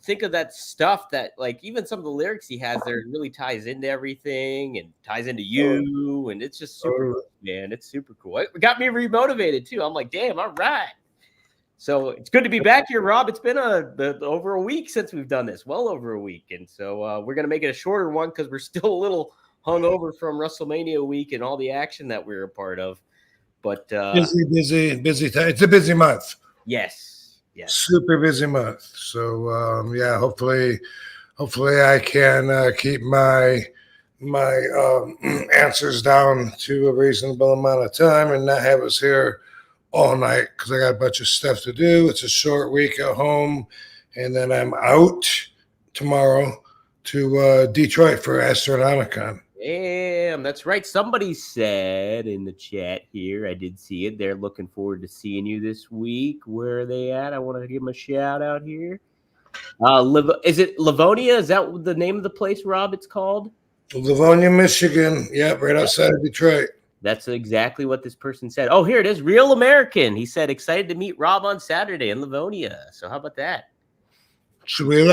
think of that stuff that, like, even some of the lyrics he has there really ties into everything and ties into you, and it's just super cool, man. It's super cool. It got me remotivated too. I'm like, damn, all right. So it's good to be back here, Rob. It's been over a week since we've done this, well over a week, and so we're gonna make it a shorter one because we're still a little hungover from WrestleMania week and all the action that we're a part of. But busy time. It's a busy month. Yes. Super busy month. So yeah, hopefully I can keep my answers down to a reasonable amount of time and not have us here all night because I got a bunch of stuff to do. It's a short week at home, and then I'm out tomorrow to Detroit for Astronomicon. Damn, that's right. Somebody said in the chat here, I did see it. They're looking forward to seeing you this week. Where are they at? I want to give them a shout out here. Is it Livonia? Is that the name of the place, Rob? It's called Livonia, Michigan. Yep, right outside of Detroit. That's exactly what this person said. Oh, here it is. Real American. He said, excited to meet Rob on Saturday in Livonia. So how about that? Should we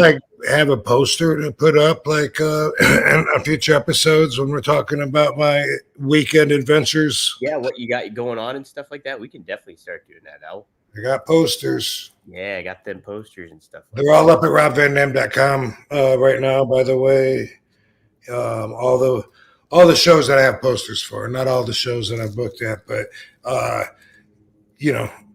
have a poster to put up on future episodes when we're talking about my weekend adventures? Yeah, what you got going on and stuff like that. We can definitely start doing that, Al. I got posters. Yeah, I got them posters and stuff. They're all up at robvandam.com right now, by the way. All the shows that I have posters for, not all the shows that I've booked at, but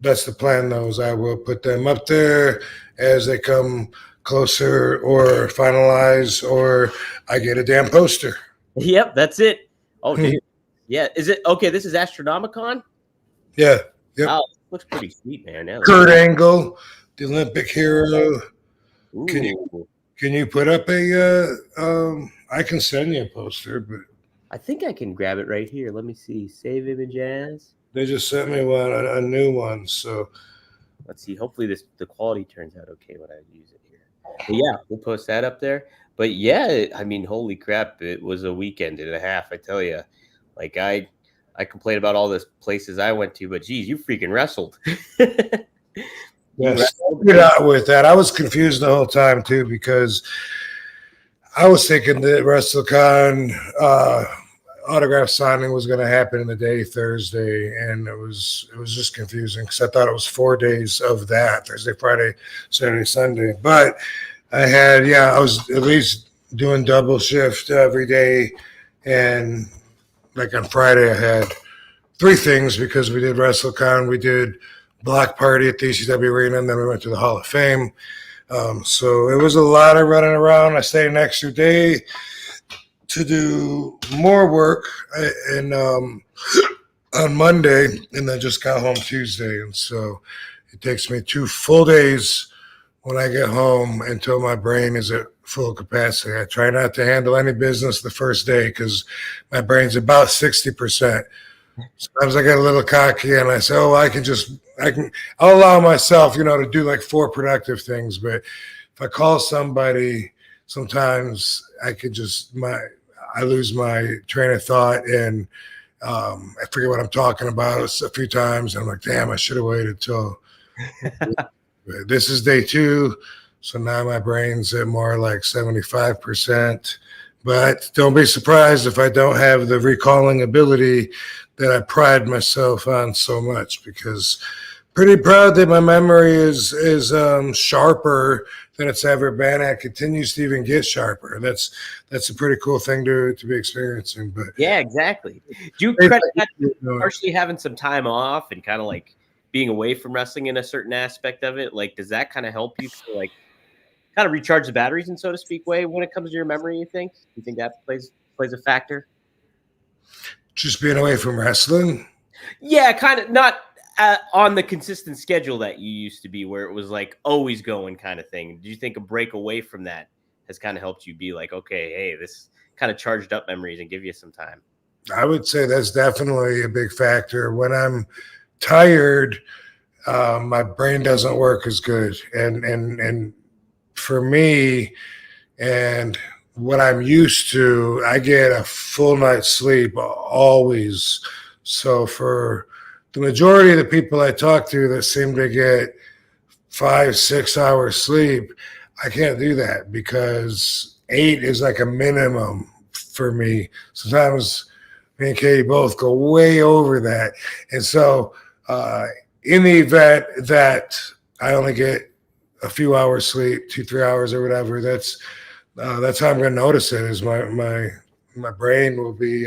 that's the plan. Those I will put them up there as they come closer or finalize, or I get a damn poster. Yep, that's it. Oh, dude. Yeah. Is it okay? This is Astronomicon. Yeah. Yep. Oh, looks pretty sweet, man. Yeah, Kurt Angle, the Olympic hero. Ooh. Can you put up I can send you a poster, but I think I can grab it right here. Let me see. Save image as. They just sent me one, a new one. So let's see. Hopefully the quality turns out okay when I use it here. But yeah, we'll post that up there. But yeah, I mean, holy crap, it was a weekend and a half. I tell you, like I complain about all the places I went to, but geez, you freaking wrestled. Yes, get out with that. I was confused the whole time too because I was thinking that WrestleCon autograph signing was going to happen in the day Thursday, and it was just confusing because I thought it was 4 days of that: Thursday, Friday, Saturday, Sunday. But I was at least doing double shift every day, and like on Friday I had 3 things because we did WrestleCon, we did Block Party at the ECW Arena, and then we went to the Hall of Fame. So it was a lot of running around. I stayed an extra day to do more work on Monday, and then just got home Tuesday. And so it takes me 2 full days when I get home until my brain is at full capacity. I try not to handle any business the first day because my brain's about 60%. Sometimes I get a little cocky and I say, I'll allow myself, to do like 4 productive things. But if I call somebody, sometimes I could I lose my train of thought and I forget what I'm talking about a few times. And I'm like, damn, I should have waited till this is day 2. So now my brain's at more like 75%. But don't be surprised if I don't have the recalling ability that I pride myself on so much, because pretty proud that my memory is sharper than it's ever been. It continues to even get sharper. That's a pretty cool thing to be experiencing. But yeah, exactly. Do you credit that to partially having some time off and kind of like being away from wrestling in a certain aspect of it? Like, does that kind of help you to like kind of recharge the batteries in, so to speak, way when it comes to your memory? You think that plays a factor? Just being away from wrestling? Yeah, kind of not on the consistent schedule that you used to be, where it was like always going kind of thing. Do you think a break away from that has kind of helped you be like, okay, hey, this kind of charged up memories and give you some time? I would say that's definitely a big factor. When I'm tired, my brain doesn't work as good. And for me, and what I'm used to, I get a full night's sleep always. So for the majority of the people I talk to that seem to get 5-6 hours sleep, I can't do that because 8 is like a minimum for me. Sometimes me and Katie both go way over that. And so in the event that I only get a few hours sleep, 2-3 hours or whatever, that's how I'm going to notice it. Is my brain will be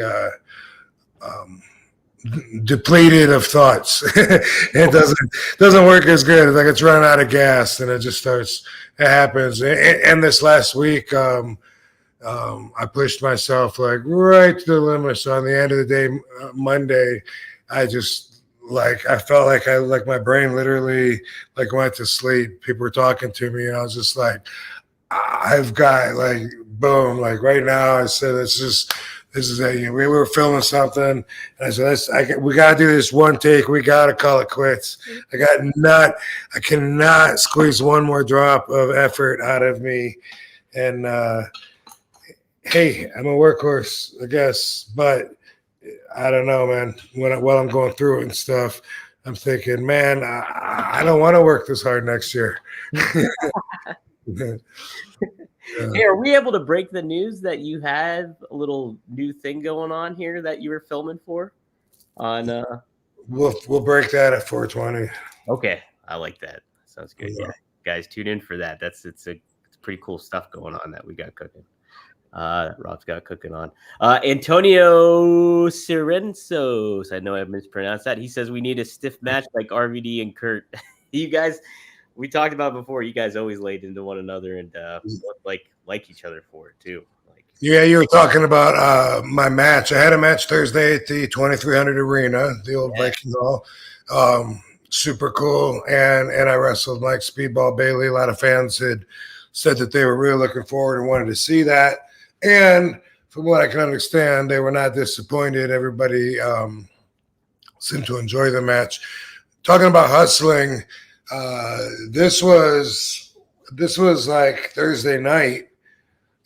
depleted of thoughts. It doesn't work as good. It's like it's running out of gas, and it happens. And this last week, I pushed myself like right to the limit. So on the end of the day, Monday, I felt like my brain literally like went to sleep. People were talking to me, and I was just like, I've got like boom, like right now. I said, this is it. You know, we were filming something, and I said, we got to do this one take. We got to call it quits. I cannot squeeze one more drop of effort out of me. And hey, I'm a workhorse, I guess, but I don't know, man. While I'm going through it and stuff, I'm thinking, man, I don't want to work this hard next year. Hey, are we able to break the news that you have a little new thing going on here that you were filming for? We'll break that at 420. Okay, I like that. Sounds good. Yeah, guys, tune in for that. It's pretty cool stuff going on that we got cooking. Rob's got cooking on. Antonio Cirensos. I know I mispronounced that. He says we need a stiff match like RVD and Kurt. You guys, we talked about before. You guys always laid into one another and like each other for it too. Yeah, you were talking about my match. I had a match Thursday at the 2300 Arena, the old Viking Hall. Super cool. And I wrestled Mike Speedball Bailey. A lot of fans had said that they were really looking forward and wanted to see that. And from what I can understand, they were not disappointed. Everybody seemed to enjoy the match. Talking about hustling, this was like Thursday night.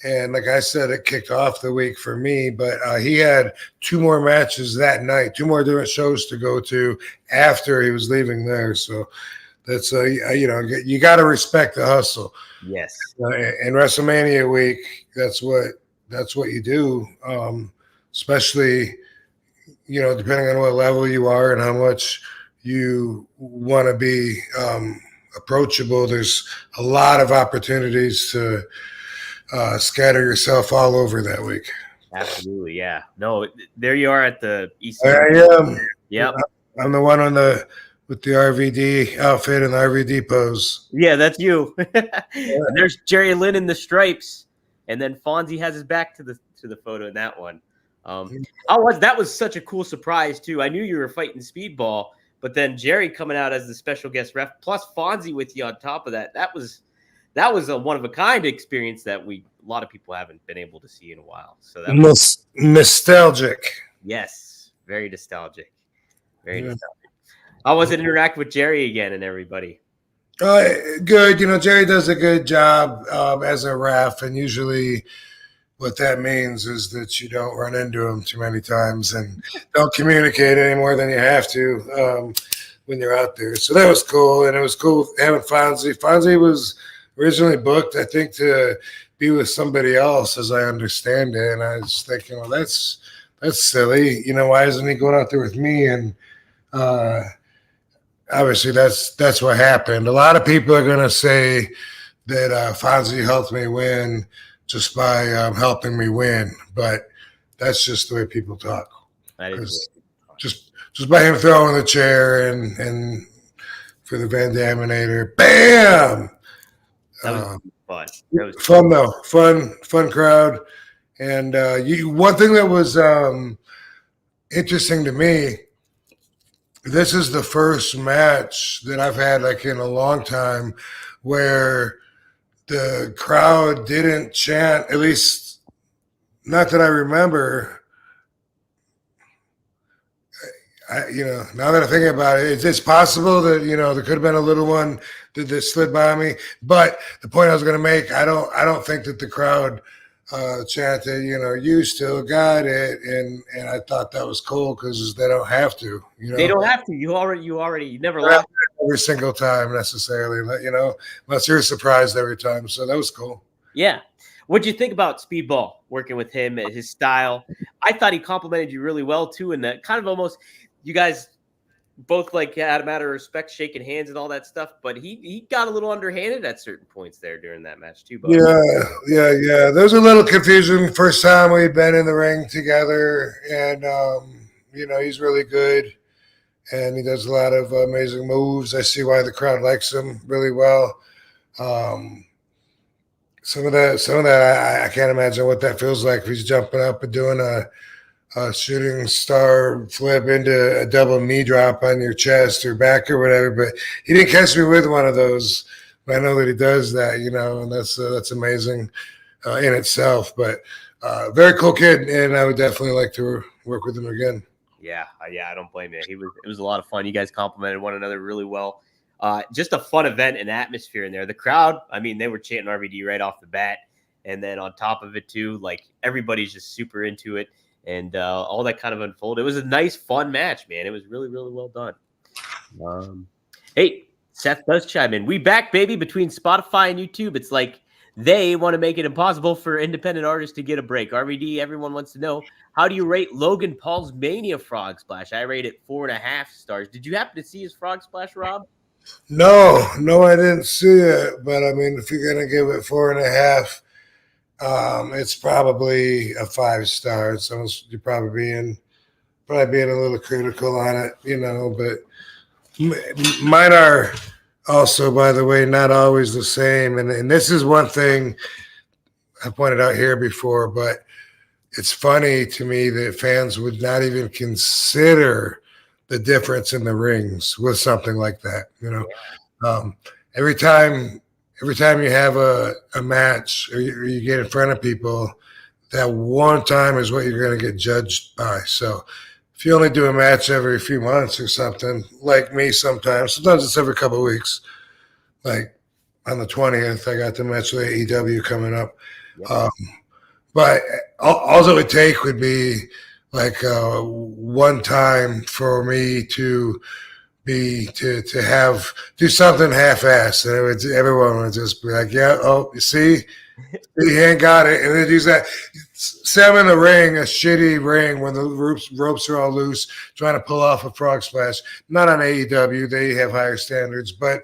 And like I said, it kicked off the week for me, but he had 2 more matches that night, 2 more different shows to go to after he was leaving there. So that's, you got to respect the hustle. Yes. In WrestleMania week, that's what you do, especially, depending on what level you are and how much you want to be approachable. There's a lot of opportunities to scatter yourself all over that week. Absolutely, yeah. No, there you are at the East. I am. Yep. I'm the one with the RVD outfit and the RVD pose. Yeah, that's you. There's Jerry Lynn in the stripes, and then Fonzie has his back to the photo in that one. That was such a cool surprise too. I knew you were fighting Speedball, but then Jerry coming out as the special guest ref, plus Fonzie with you on top of that. That was a one-of-a-kind experience that a lot of people haven't been able to see in a while. So that was nostalgic. Yes, very nostalgic. Very nostalgic. How was it interact with Jerry again and everybody? Good. Jerry does a good job as a ref, and usually what that means is that you don't run into him too many times and don't communicate any more than you have to when you're out there. So that was cool, and it was cool having Fonzie. Fonzie was originally booked, I think, to be with somebody else, as I understand it. And I was thinking, well, that's silly. Why isn't he going out there with me? And obviously, that's what happened. A lot of people are going to say that Fonzie helped me win just by helping me win, but that's just the way people talk. That is just by him throwing the chair and for the Van Daminator, bam. That was fun. That was fun though. Fun crowd. And one thing that was interesting to me, this is the first match that I've had like in a long time where the crowd didn't chant, at least not that I remember. Now that I think about it, it's possible that, there could have been a little one that slid by me. But the point I was going to make, I don't think that the crowd chanted, you still got it, and I thought that was cool because they don't have to, They don't have to. You never lost every single time necessarily, unless you're surprised every time. So that was cool. Yeah. What'd you think about Speedball working with him and his style? I thought he complimented you really well too, and that kind of almost you guys both like had a matter of respect, shaking hands and all that stuff. But he got a little underhanded at certain points there during that match too. But Yeah. There's a little confusion. First time we'd been in the ring together, and he's really good, and he does a lot of amazing moves. I see why the crowd likes him really well. Some of that, I can't imagine what that feels like if he's jumping up and doing a shooting star flip into a double knee drop on your chest or back or whatever. But he didn't catch me with one of those. But I know that he does that, and that's amazing in itself. But very cool kid, and I would definitely like to work with him again. Yeah, I don't blame you. It was a lot of fun. You guys complimented one another really well. Just a fun event and atmosphere in there. The crowd, I mean, they were chanting RVD right off the bat. And then on top of it, too, like everybody's just super into it. And all that kind of unfolded. It was a nice, fun match, man. It was really, really well done. Hey, Seth does chime in. We back, baby, between Spotify and YouTube. It's like they want to make it impossible for independent artists to get a break. RVD, everyone wants to know, how do you rate Logan Paul's Mania Frog Splash? I rate it 4.5 stars. Did you happen to see his Frog Splash, Rob? No, I didn't see it. But I mean, if you're gonna give it 4.5, it's probably a 5 star. So you're probably being a little critical on it, But mine are also, by the way, not always the same. And this is one thing I pointed out here before, but it's funny to me that fans would not even consider the difference in the rings with something like that. Every time you have a match or you get in front of people, that one time is what you're going to get judged by. So if you only do a match every few months or something, like me sometimes it's every couple of weeks. Like on the 20th, I got the match with AEW coming up. Yep. But all it would take would be like one time for me to do something half-assed, and everyone would just be like, "Yeah, oh, you see, he ain't got it," and then use that. Sam in the ring, a shitty ring when the ropes are all loose, trying to pull off a frog splash. Not on AEW; they have higher standards, but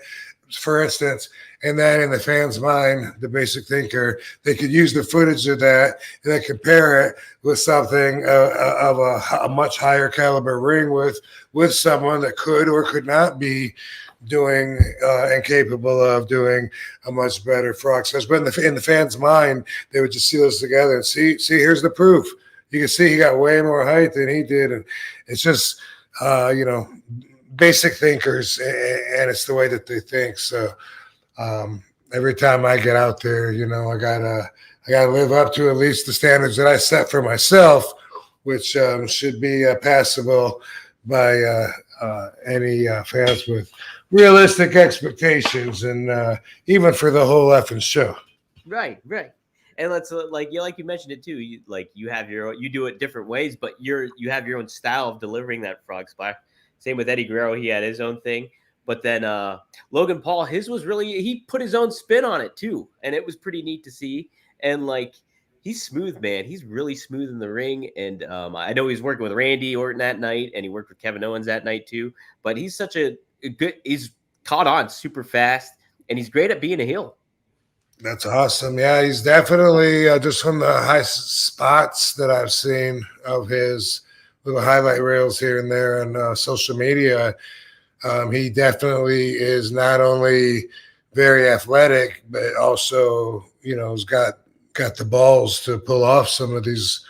for instance. And then in the fan's mind, the basic thinker, they could use the footage of that and then compare it with something of a much higher caliber ring with someone that could or could not be doing and capable of doing a much better frog splash. But in the fan's mind, they would just see those together and see, here's the proof. You can see he got way more height than he did. And it's just, basic thinkers, and it's the way that they think. So, every time I get out there, I gotta live up to at least the standards that I set for myself, which should be passable by any fans with realistic expectations, and even for the whole effing show. Right. And let's like you mentioned it too. You do it different ways, but you have your own style of delivering that frog splash. Same with Eddie Guerrero, he had his own thing. But then Logan Paul, his was really, he put his own spin on it too. And it was pretty neat to see. And like, he's smooth, man. He's really smooth in the ring. And I know he's working with Randy Orton that night, and he worked with Kevin Owens that night too. But he's such a good, he's caught on super fast, and he's great at being a heel. That's awesome. Yeah, he's definitely just from the high spots that I've seen of his little highlight reels here and there on social media. He definitely is not only very athletic, but also, has got the balls to pull off some of these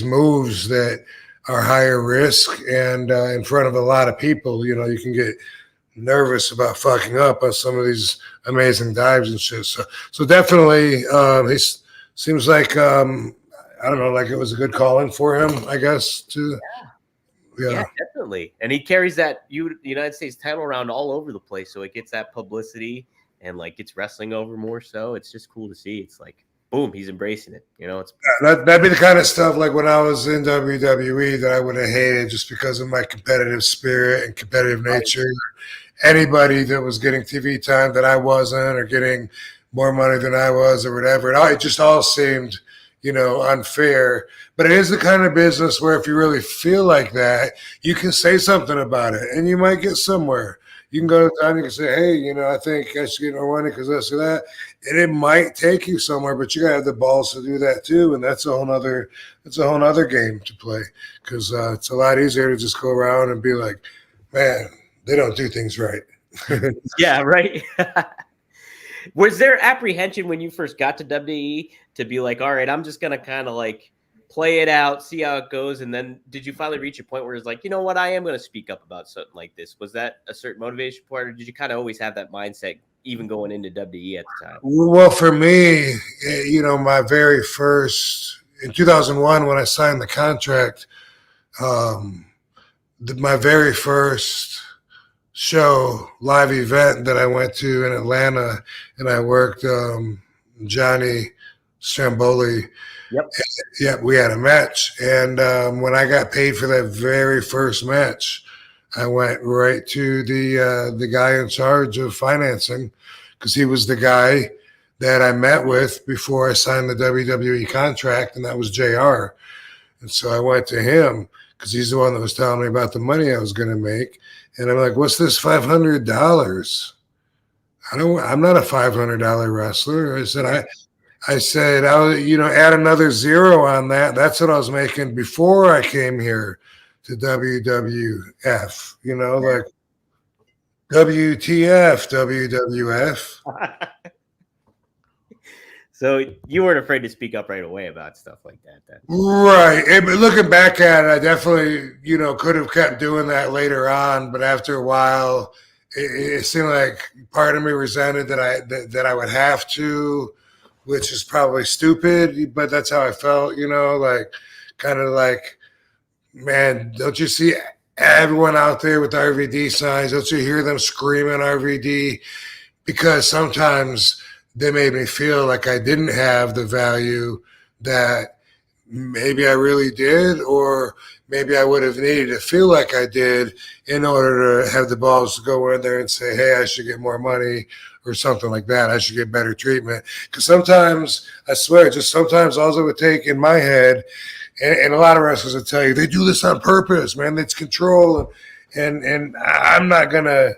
moves that are higher risk and in front of a lot of people. You can get nervous about fucking up on some of these amazing dives and shit. So definitely, he seems like I don't know, like it was a good calling for him, I guess. Too. Yeah, definitely. And he carries that United States title around all over the place, so it gets that publicity and like gets wrestling over more. So it's just cool to see. It's like boom, he's embracing it. You know, it's that'd be the kind of stuff like when I was in WWE that I would have hated just because of my competitive spirit and competitive nature. Anybody that was getting TV time that I wasn't, or getting more money than I was, or whatever, it just all seemed, unfair. But it is the kind of business where if you really feel like that, you can say something about it, and you might get somewhere. You can go to town, you can say, hey, I think I should get more money because this or that. And it might take you somewhere, but you got to have the balls to do that too. And that's a whole nother game to play, because it's a lot easier to just go around and be like, man, they don't do things right. Yeah, right. Was there apprehension when you first got to WWE to be like, all right, I'm just going to kind of like play it out, see how it goes? And then did you finally reach a point where it's like, you know what, I am going to speak up about something like this? Was that a certain motivation part, or did you kind of always have that mindset even going into WWE at the time? Well, for me, my very first, in 2001, when I signed the contract, my very first show, live event that I went to in Atlanta, and I worked Johnny Stramboli. Yep. Yeah, we had a match. And when I got paid for that very first match, I went right to the guy in charge of financing, because he was the guy that I met with before I signed the WWE contract, and that was JR. And so I went to him because he's the one that was telling me about the money I was going to make. And I'm like, what's this $500? I'm not a $500 wrestler. I said, I'll, add another zero on that. That's what I was making before I came here to WWF, like WTF, WWF. So you weren't afraid to speak up right away about stuff like that then. Right. But looking back at it, I definitely, could have kept doing that later on. But after a while, it seemed like part of me resented that I would have to, which is probably stupid, but that's how I felt, like kind of like, man, don't you see everyone out there with RVD signs? Don't you hear them screaming RVD? Because sometimes they made me feel like I didn't have the value that maybe I really did, or maybe I would have needed to feel like I did in order to have the balls to go in there and say, hey, I should get more money or something like that. I should get better treatment. Because sometimes, I swear, just sometimes all it would take in my head, and a lot of wrestlers will tell you, they do this on purpose, man. It's control. And I'm not going to,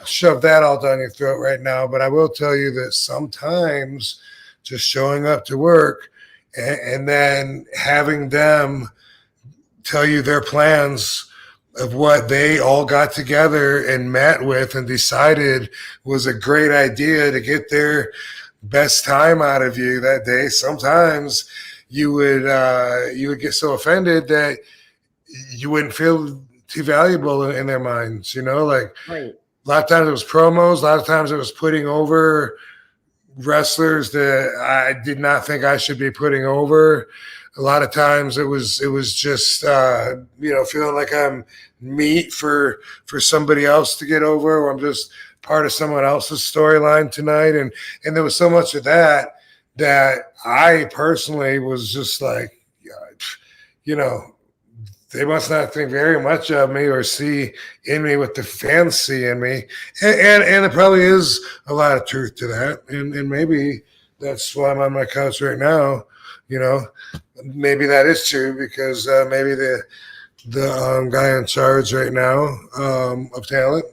shove that all down your throat right now. But I will tell you that sometimes just showing up to work and then having them tell you their plans of what they all got together and met with and decided was a great idea to get their best time out of you that day. Sometimes you would get so offended that you wouldn't feel too valuable in their minds, like right. A lot of times it was promos. A lot of times it was putting over wrestlers that I did not think I should be putting over. A lot of times it was just feeling like I'm meat for somebody else to get over, or I'm just part of someone else's storyline tonight. And there was so much of that I personally was just like, they must not think very much of me or see in me what the fans see in me. And there probably is a lot of truth to that. And maybe that's why I'm on my couch right now. Maybe that is true, because maybe the guy in charge right now of talent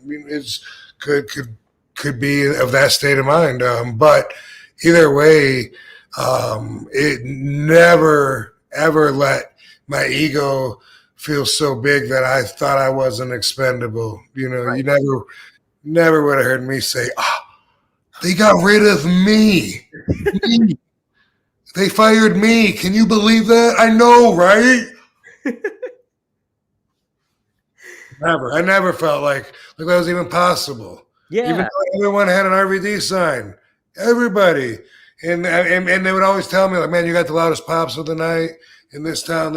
could be of that state of mind. But either way, it never, ever let my ego feel so big that I thought I wasn't expendable. Right. You never would have heard me say, they got rid of me. They fired me. Can you believe that? I know, right? Never. I never felt like that was even possible. Yeah. Even though everyone had an RVD sign. Everybody. And they would always tell me, like, man, you got the loudest pops of the night in this town.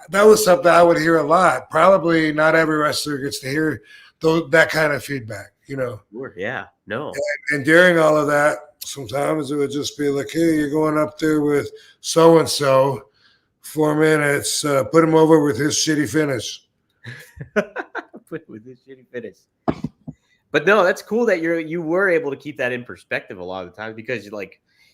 That was something I would hear a lot. Probably not every wrestler gets to hear that kind of feedback, Sure, yeah. No. And during all of that, Sometimes it would just be like, hey, you're going up there with so-and-so, 4 minutes, put him over with his shitty finish. With this shitty finish. But no, that's cool that you were able to keep that in perspective a lot of the time, because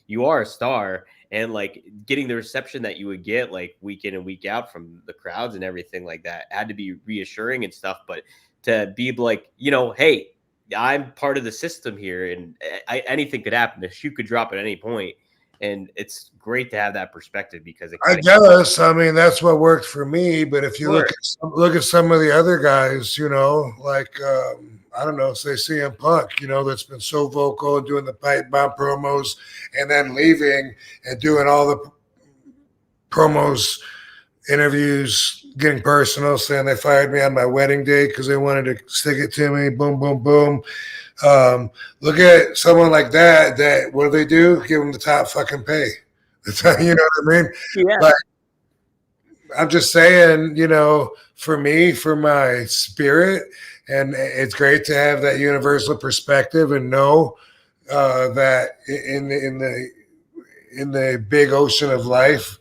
you are a star, and like getting the reception that you would get like week in and week out from the crowds and everything like that had to be reassuring and stuff. But to be like, hey, I'm part of the system here, and anything could happen. The shoe could drop at any point. And it's great to have that perspective, because I guess, I mean, that's what worked for me. But if you look at some of the other guys, like I don't know, say CM Punk, that's been so vocal and doing the pipe bomb promos, and then leaving and doing all the promos, interviews, getting personal, saying they fired me on my wedding day because they wanted to stick it to me. Boom, boom, boom. Look at someone like that, what do? Give them the top fucking pay. You know what I mean? Yeah. Like, I'm just saying, for me, for my spirit, and it's great to have that universal perspective and know that in the big ocean of life,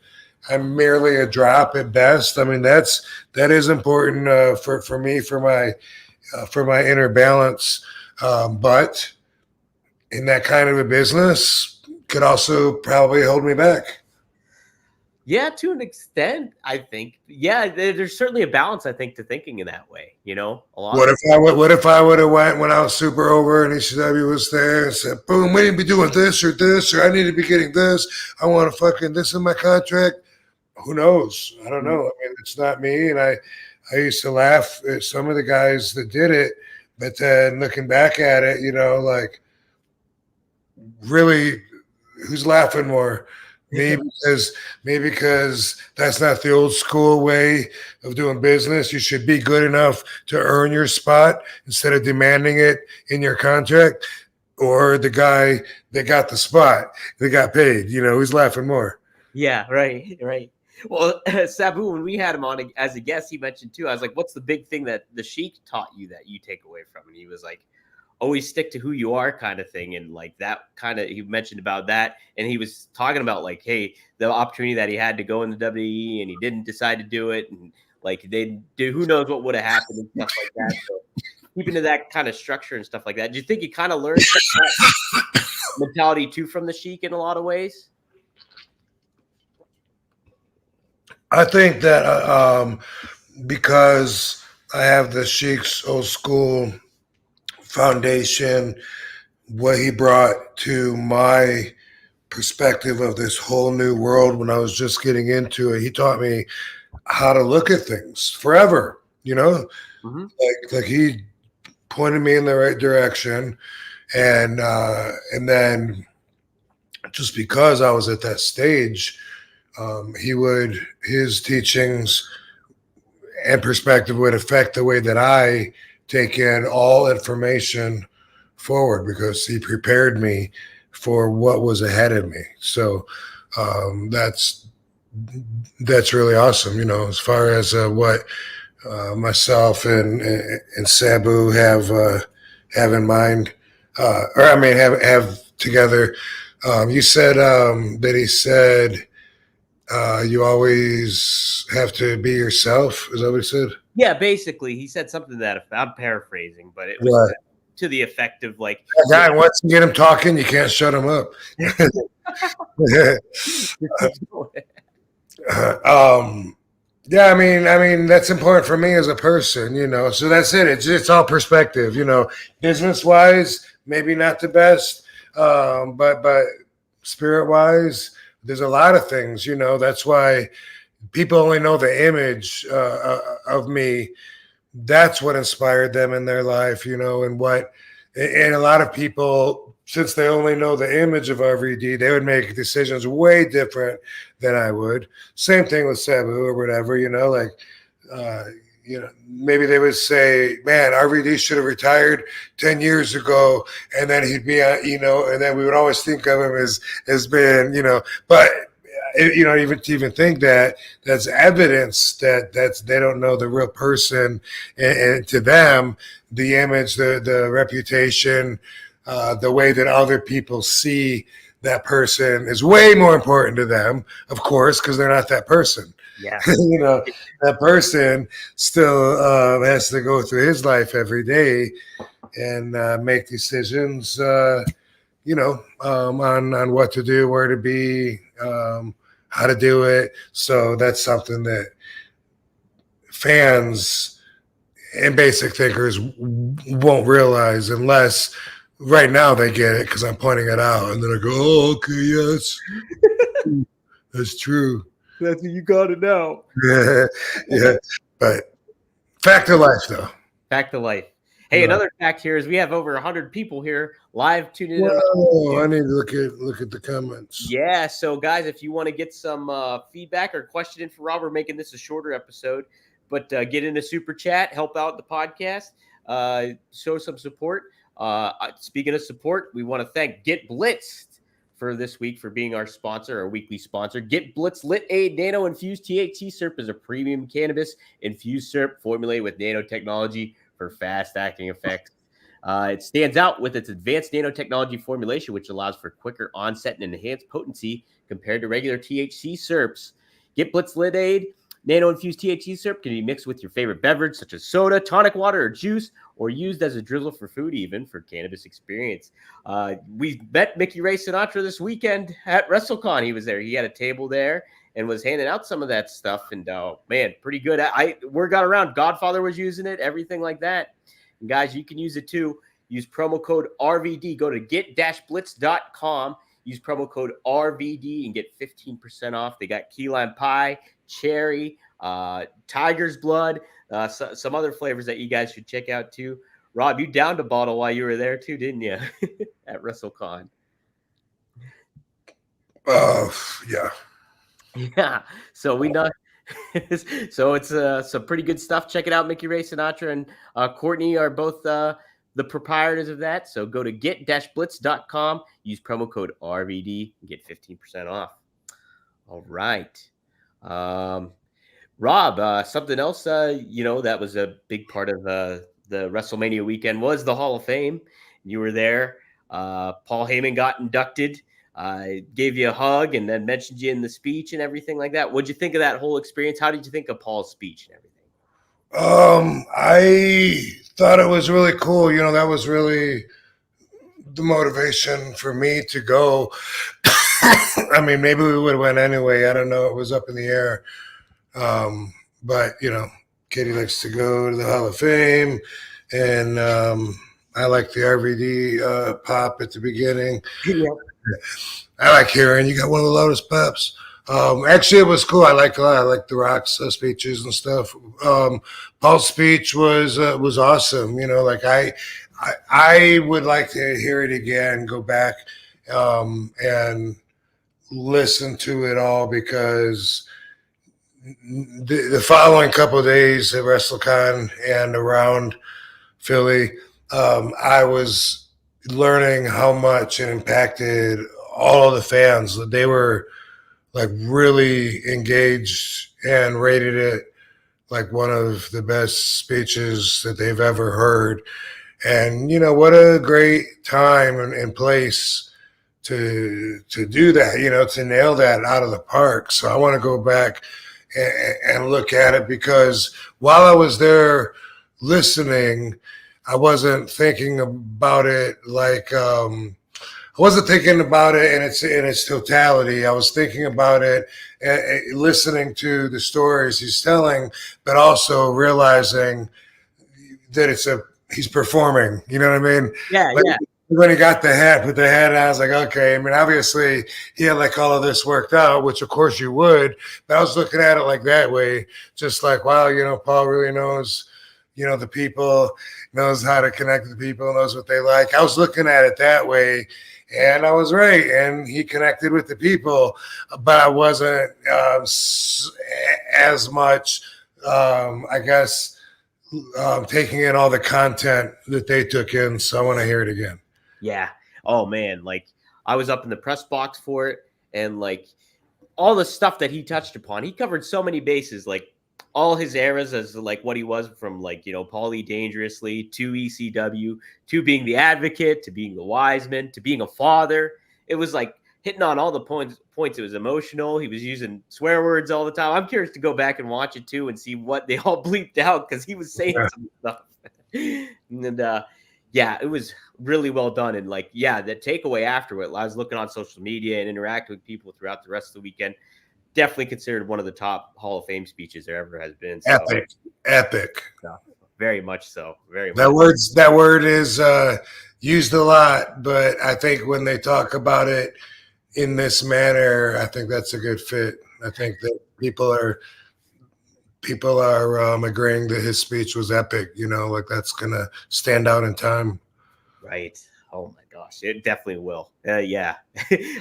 I'm merely a drop at best. I mean, that is important for me, for my inner balance. But in that kind of a business, could also probably hold me back. Yeah, to an extent, I think. Yeah, there's certainly a balance, I think, to thinking in that way. A lot. What if I would have went when I was super over and ECW was there and said, "Boom, we need to be doing this, or I need to be getting this. I want to fucking this in my contract." Who knows? I don't know. I mean, it's not me, and I used to laugh at some of the guys that did it, but then looking back at it, like, really, who's laughing more? Me, because that's not the old school way of doing business. You should be good enough to earn your spot instead of demanding it in your contract. Or the guy that got the spot, that got paid, who's laughing more? Yeah, right. Well, Sabu, when we had him on as a guest, he mentioned too, I was like, what's the big thing that the Sheik taught you that you take away from? And he was like, always stick to who you are, kind of thing. And like that kind of, he mentioned about that. And he was talking about like, hey, the opportunity that he had to go in the WWE and he didn't decide to do it. And like who knows what would have happened and stuff like that. So keeping to that kind of structure and stuff like that. Do you think you kind of learned that mentality too from the Sheik in a lot of ways? I think that because I have the Sheik's old school foundation, what he brought to my perspective of this whole new world when I was just getting into it, he taught me how to look at things forever, Mm-hmm. like he pointed me in the right direction, and then just because I was at that stage, his teachings and perspective would affect the way that I take in all information forward, because he prepared me for what was ahead of me. So that's really awesome, as far as what myself and Sabu have in mind, have together. You said that he said you always have to be yourself. Is that what he said? Yeah, basically, he said something that I'm paraphrasing, but it was to the effect of like, that guy, once you get him talking, you can't shut him up. Yeah, I mean that's important for me as a person, So that's it. It's all perspective, Business wise, maybe not the best, but spirit wise, there's a lot of things, That's why people only know the image of me. That's what inspired them in their life, and a lot of people, since they only know the image of RVD, they would make decisions way different than I would. Same thing with Sabu or whatever, maybe they would say, man, RVD should have retired 10 years ago, and then he'd be, and then we would always think of him as being, but even think that's evidence that they don't know the real person, and to them, the image, the reputation, the way that other people see that person is way more important to them, of course, because they're not that person. Yeah. That person still has to go through his life every day and make decisions, on what to do, where to be, how to do it. So that's something that fans and basic thinkers won't realize unless right now they get it because I'm pointing it out, and then I go, "Oh, okay, yes, that's true. That's what you got to know." Yeah, but fact of life, though. Fact of life. Hey, another fact here is we have over 100 people here live tuning in. Whoa, I need to look at the comments. Yeah, so guys, if you want to get some feedback or question in for Rob, we're making this a shorter episode, but get in a super chat, help out the podcast, show some support. Speaking of support, we want to thank Get Blitzed for this week for being our sponsor, our weekly sponsor. Get Blitzed Lit Aid Nano Infused THC Syrup is a premium cannabis infused syrup formulated with nanotechnology for fast-acting effects. It stands out with its advanced nanotechnology formulation, which allows for quicker onset and enhanced potency compared to regular THC syrups. Get Blitz Lit Aid Nano-infused THC syrup can be mixed with your favorite beverage, such as soda, tonic water, or juice, or used as a drizzle for food, even for cannabis experience. We met Mickey Ray Sinatra this weekend at WrestleCon. He was there. He had a table there and was handing out some of that stuff. And man, pretty good. Word got around. Godfather was using it, everything like that. And guys, you can use it too. Use promo code RVD. Go to get-blitz.com. Use promo code RVD and get 15% off. They got key lime pie, cherry, tiger's blood, some other flavors that you guys should check out too. Rob, you downed a bottle while you were there too, didn't you? At WrestleCon. Yeah. Yeah. So we know. So it's some pretty good stuff. Check it out. Mickey Ray Sinatra and Courtney are both the proprietors of that. So go to get-blitz.com. Use promo code RVD and get 15% off. All right. Rob, something else, that was a big part of the WrestleMania weekend was the Hall of Fame. You were there. Paul Heyman got inducted. Gave you a hug and then mentioned you in the speech and everything like that. What'd you think of that whole experience? How did you think of Paul's speech and everything? I thought it was really cool. That was really the motivation for me to go. I mean, maybe we would have went anyway. I don't know. It was up in the air. But Katie likes to go to the Hall of Fame, and I like the RVD pop at the beginning. Yeah. I like hearing you got one of the loudest pops. Actually, it was cool. I liked The Rock's speeches and stuff. Paul's speech was awesome. I would like to hear it again, go back and listen to it all, because the following couple of days at WrestleCon and around Philly, I was learning how much it impacted all of the fans. They were like really engaged and rated it like one of the best speeches that they've ever heard. And what a great time and place to do that, to nail that out of the park. So I want to go back and look at it, because while I was there listening, I wasn't thinking about it like I wasn't thinking about it in its totality. I was thinking about it and listening to the stories he's telling, but also realizing that he's performing. You know what I mean? Yeah, yeah. When he got the hat, put the hat on, I was like, okay. I mean, obviously he had like all of this worked out, which of course you would, but I was looking at it like that way, just like, wow, Paul really knows, the people, knows how to connect with people, knows what they like. I was looking at it that way, and I was right. And he connected with the people, but I wasn't as much, I guess, taking in all the content that they took in. So I want to hear it again. Yeah. Oh man. Like, I was up in the press box for it, and like all the stuff that he touched upon, he covered so many bases. Like, all his eras as like what he was from like, Paulie Dangerously to ECW to being the advocate to being the Wiseman to being a father. It was like hitting on all the points. It was emotional. He was using swear words all the time. I'm curious to go back and watch it too and see what they all bleeped out because he was saying some stuff. And yeah, it was really well done. And like, yeah, the takeaway after it, I was looking on social media and interacting with people throughout the rest of the weekend. Definitely considered one of the top Hall of Fame speeches there ever has been. So, Epic. Very much so. Very much. That word is used a lot, but I think when they talk about it in this manner, I think that's a good fit. I think that people are agreeing that his speech was epic. Like that's gonna stand out in time. Right. Oh my gosh, it definitely will. Yeah.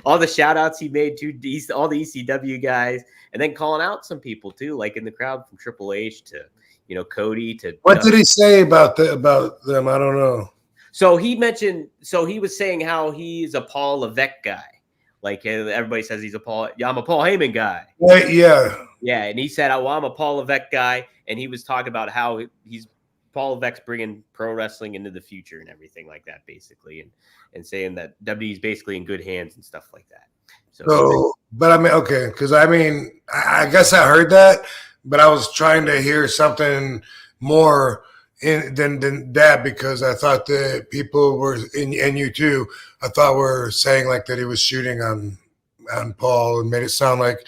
All the shout outs he made to all the ECW guys, and then calling out some people too, like in the crowd from Triple H to, Cody to. What did he say about them? I don't know. So he was saying how he's a Paul Levesque guy. Like everybody says I'm a Paul Heyman guy. Right, yeah. Yeah. And he said, I'm a Paul Levesque guy. And he was talking about how he's Paul Levesque's bringing pro wrestling into the future and everything like that, basically, and saying that WWE is basically in good hands and stuff like that. So but I mean, okay, because I guess I heard that, but I was trying to hear something more than that because I thought that people were, and you too, I thought were saying like that he was shooting on Paul and made it sound like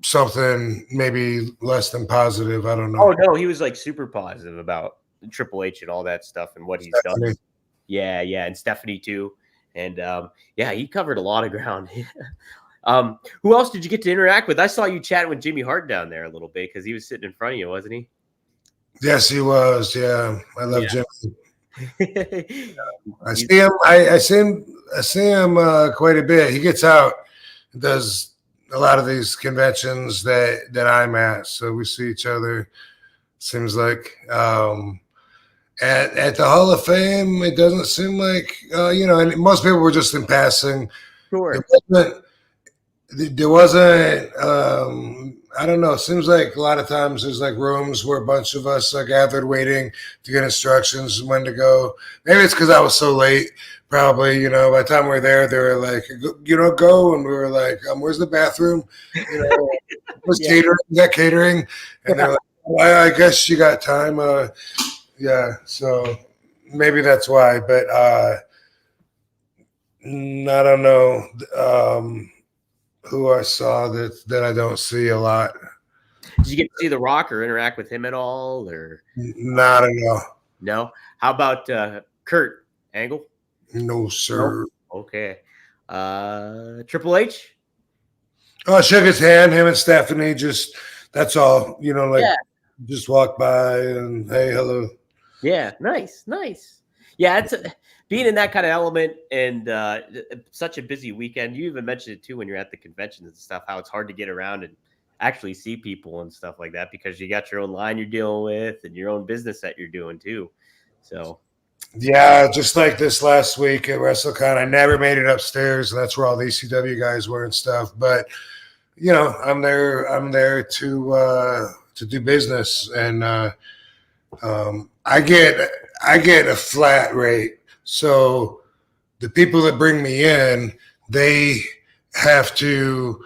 something maybe less than positive. I don't know. Oh no, he was like super positive about Triple H and all that stuff and what he's done. Yeah, and Stephanie too. And yeah, he covered a lot of ground. Who else did you get to interact with? I saw you chatting with Jimmy Hart down there a little bit because he was sitting in front of you, wasn't he? Yes, he was. Yeah, I love Jimmy. I see him. I see him quite a bit. He gets out, does a lot of these conventions that I'm at, so we see each other. Seems like at the Hall of Fame, it doesn't seem like and most people were just in passing. Sure. There wasn't. I don't know. It seems like a lot of times there's like rooms where a bunch of us are gathered waiting to get instructions when to go. Maybe it's because I was so late. Probably, by the time we were there, they were like, go. And we were like, where's the bathroom? Where's catering? Is that catering? And they're like, well, I guess you got time. Yeah. So maybe that's why. But I don't know who I saw that I don't see a lot. Did you get to see The Rock or interact with him at all? Or not at all. No? How about Kurt Angle? No, sir. Nope. Okay. Triple H? Oh, I shook his hand, him and Stephanie, that's all. Just walk by and hey, hello. Yeah, nice. Yeah, it's being in that kind of element and such a busy weekend. You even mentioned it too when you're at the conventions and stuff, how it's hard to get around and actually see people and stuff like that because you got your own line you're dealing with and your own business that you're doing too. So yeah, just like this last week at WrestleCon, I never made it upstairs, and that's where all the ECW guys were and stuff. But I'm there to do business, and I get a flat rate. So the people that bring me in, they have to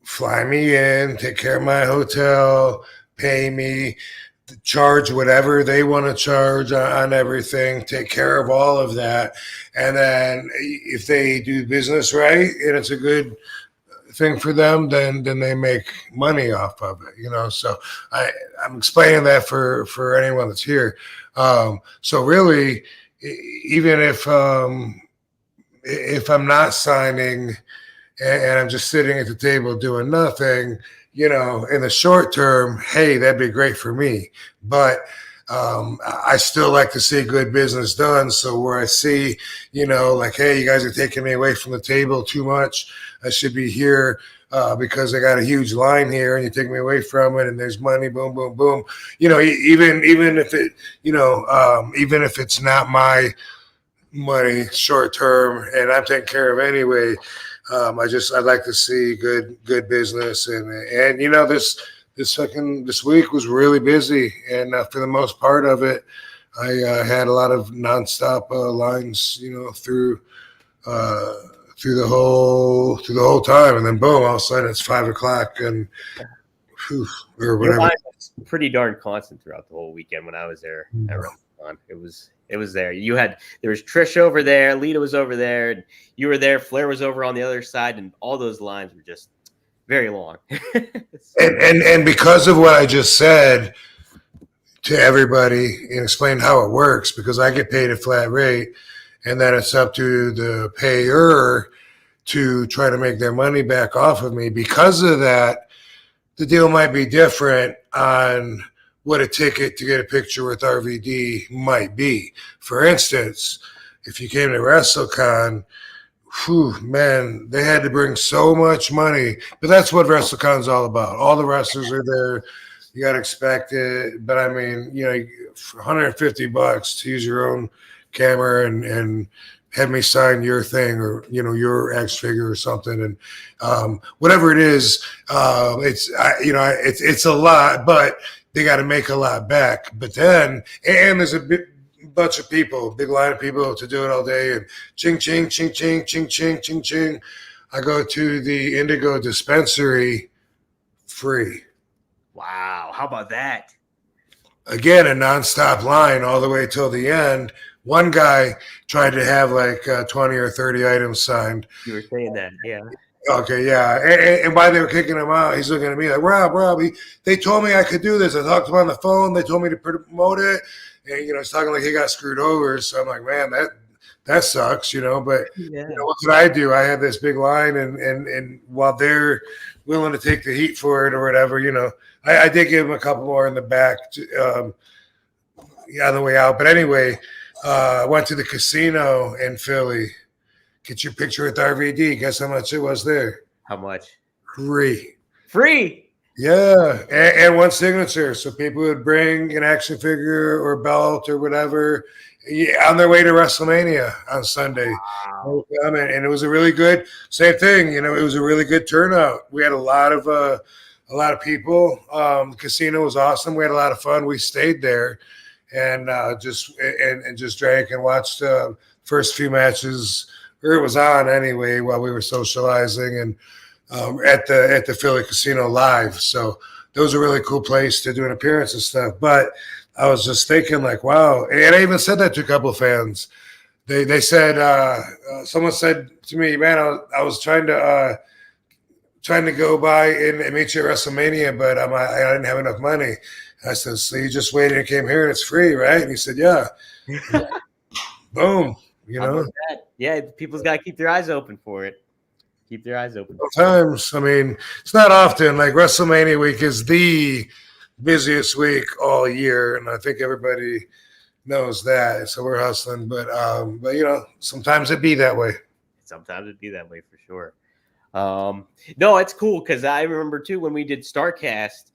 fly me in, take care of my hotel, pay me, charge whatever they want to charge on everything, take care of all of that. And then if they do business right and it's a good thing for them, then they make money off of it, so I'm explaining that for anyone that's here. So really, even if I'm not signing and I'm just sitting at the table doing nothing, in the short term, hey, that'd be great for me. But I still like to see good business done. So where I see, like, hey, you guys are taking me away from the table too much. I should be here because I got a huge line here and you take me away from it and there's money, boom, boom, boom. Even if it, even if it's not my money short term and I'm taken care of anyway, I'd like to see good business and this this week was really busy, and for the most part of it, I had a lot of nonstop lines, through the whole time, and then boom, all of a sudden it's 5 o'clock, and or whatever. Your line was pretty darn constant throughout the whole weekend when I was there at WrestleMania. It was there. There was Trish over there, Lita was over there, and you were there. Flair was over on the other side, and all those lines were just very long. and because of what I just said to everybody and explain how it works, because I get paid a flat rate, and then it's up to the payer to try to make their money back off of me. Because of that, the deal might be different on what a ticket to get a picture with RVD might be. For instance, if you came to WrestleCon, man, they had to bring so much money. But that's what WrestleCon's all about. All the wrestlers are there. You got to expect it. But I mean, for $150 to use your own camera and have me sign your thing, or your X figure or something, and whatever it is, it's a lot, but they got to make a lot back. But then, and there's a bunch of people, big line of people to do it all day, and ching ching ching ching ching ching ching ching. I go to the Indigo dispensary, free. Wow, how about that? Again, a nonstop line all the way till the end. One guy tried to have like 20 or 30 items signed. You were saying that, yeah. Okay, yeah. And while they were kicking him out, he's looking at me like, Rob, they told me I could do this. I talked to him on the phone. They told me to promote it. And, he's talking like he got screwed over. So I'm like, man, that sucks, But what could I do? I had this big line, and while they're willing to take the heat for it or whatever, I did give him a couple more in the back on the way out. But anyway, I went to the casino in Philly. Get your picture with RVD. Guess how much it was there? How much? Free. Yeah, and one signature. So people would bring an action figure or belt or whatever on their way to WrestleMania on Sunday. Wow. And it was a really good, same thing. It was a really good turnout. We had a lot of people. The casino was awesome. We had a lot of fun. We stayed there. And just drank and watched first few matches, or it was on anyway, while we were socializing and at the Philly Casino live. So that was a really cool place to do an appearance and stuff. But I was just thinking, like, wow. And I even said that to a couple of fans. They said, someone said to me, man, I was trying to go by and meet you at WrestleMania, but I didn't have enough money. I said, so you just waited and came here and it's free, right? And he said, yeah. Boom. Yeah, people's got to keep their eyes open for it. Keep their eyes open. Sometimes, I mean, it's not often. Like WrestleMania week is the busiest week all year, and I think everybody knows that. So we're hustling, but sometimes it be that way. Sometimes it be that way for sure. No, it's cool because I remember too when we did StarCast.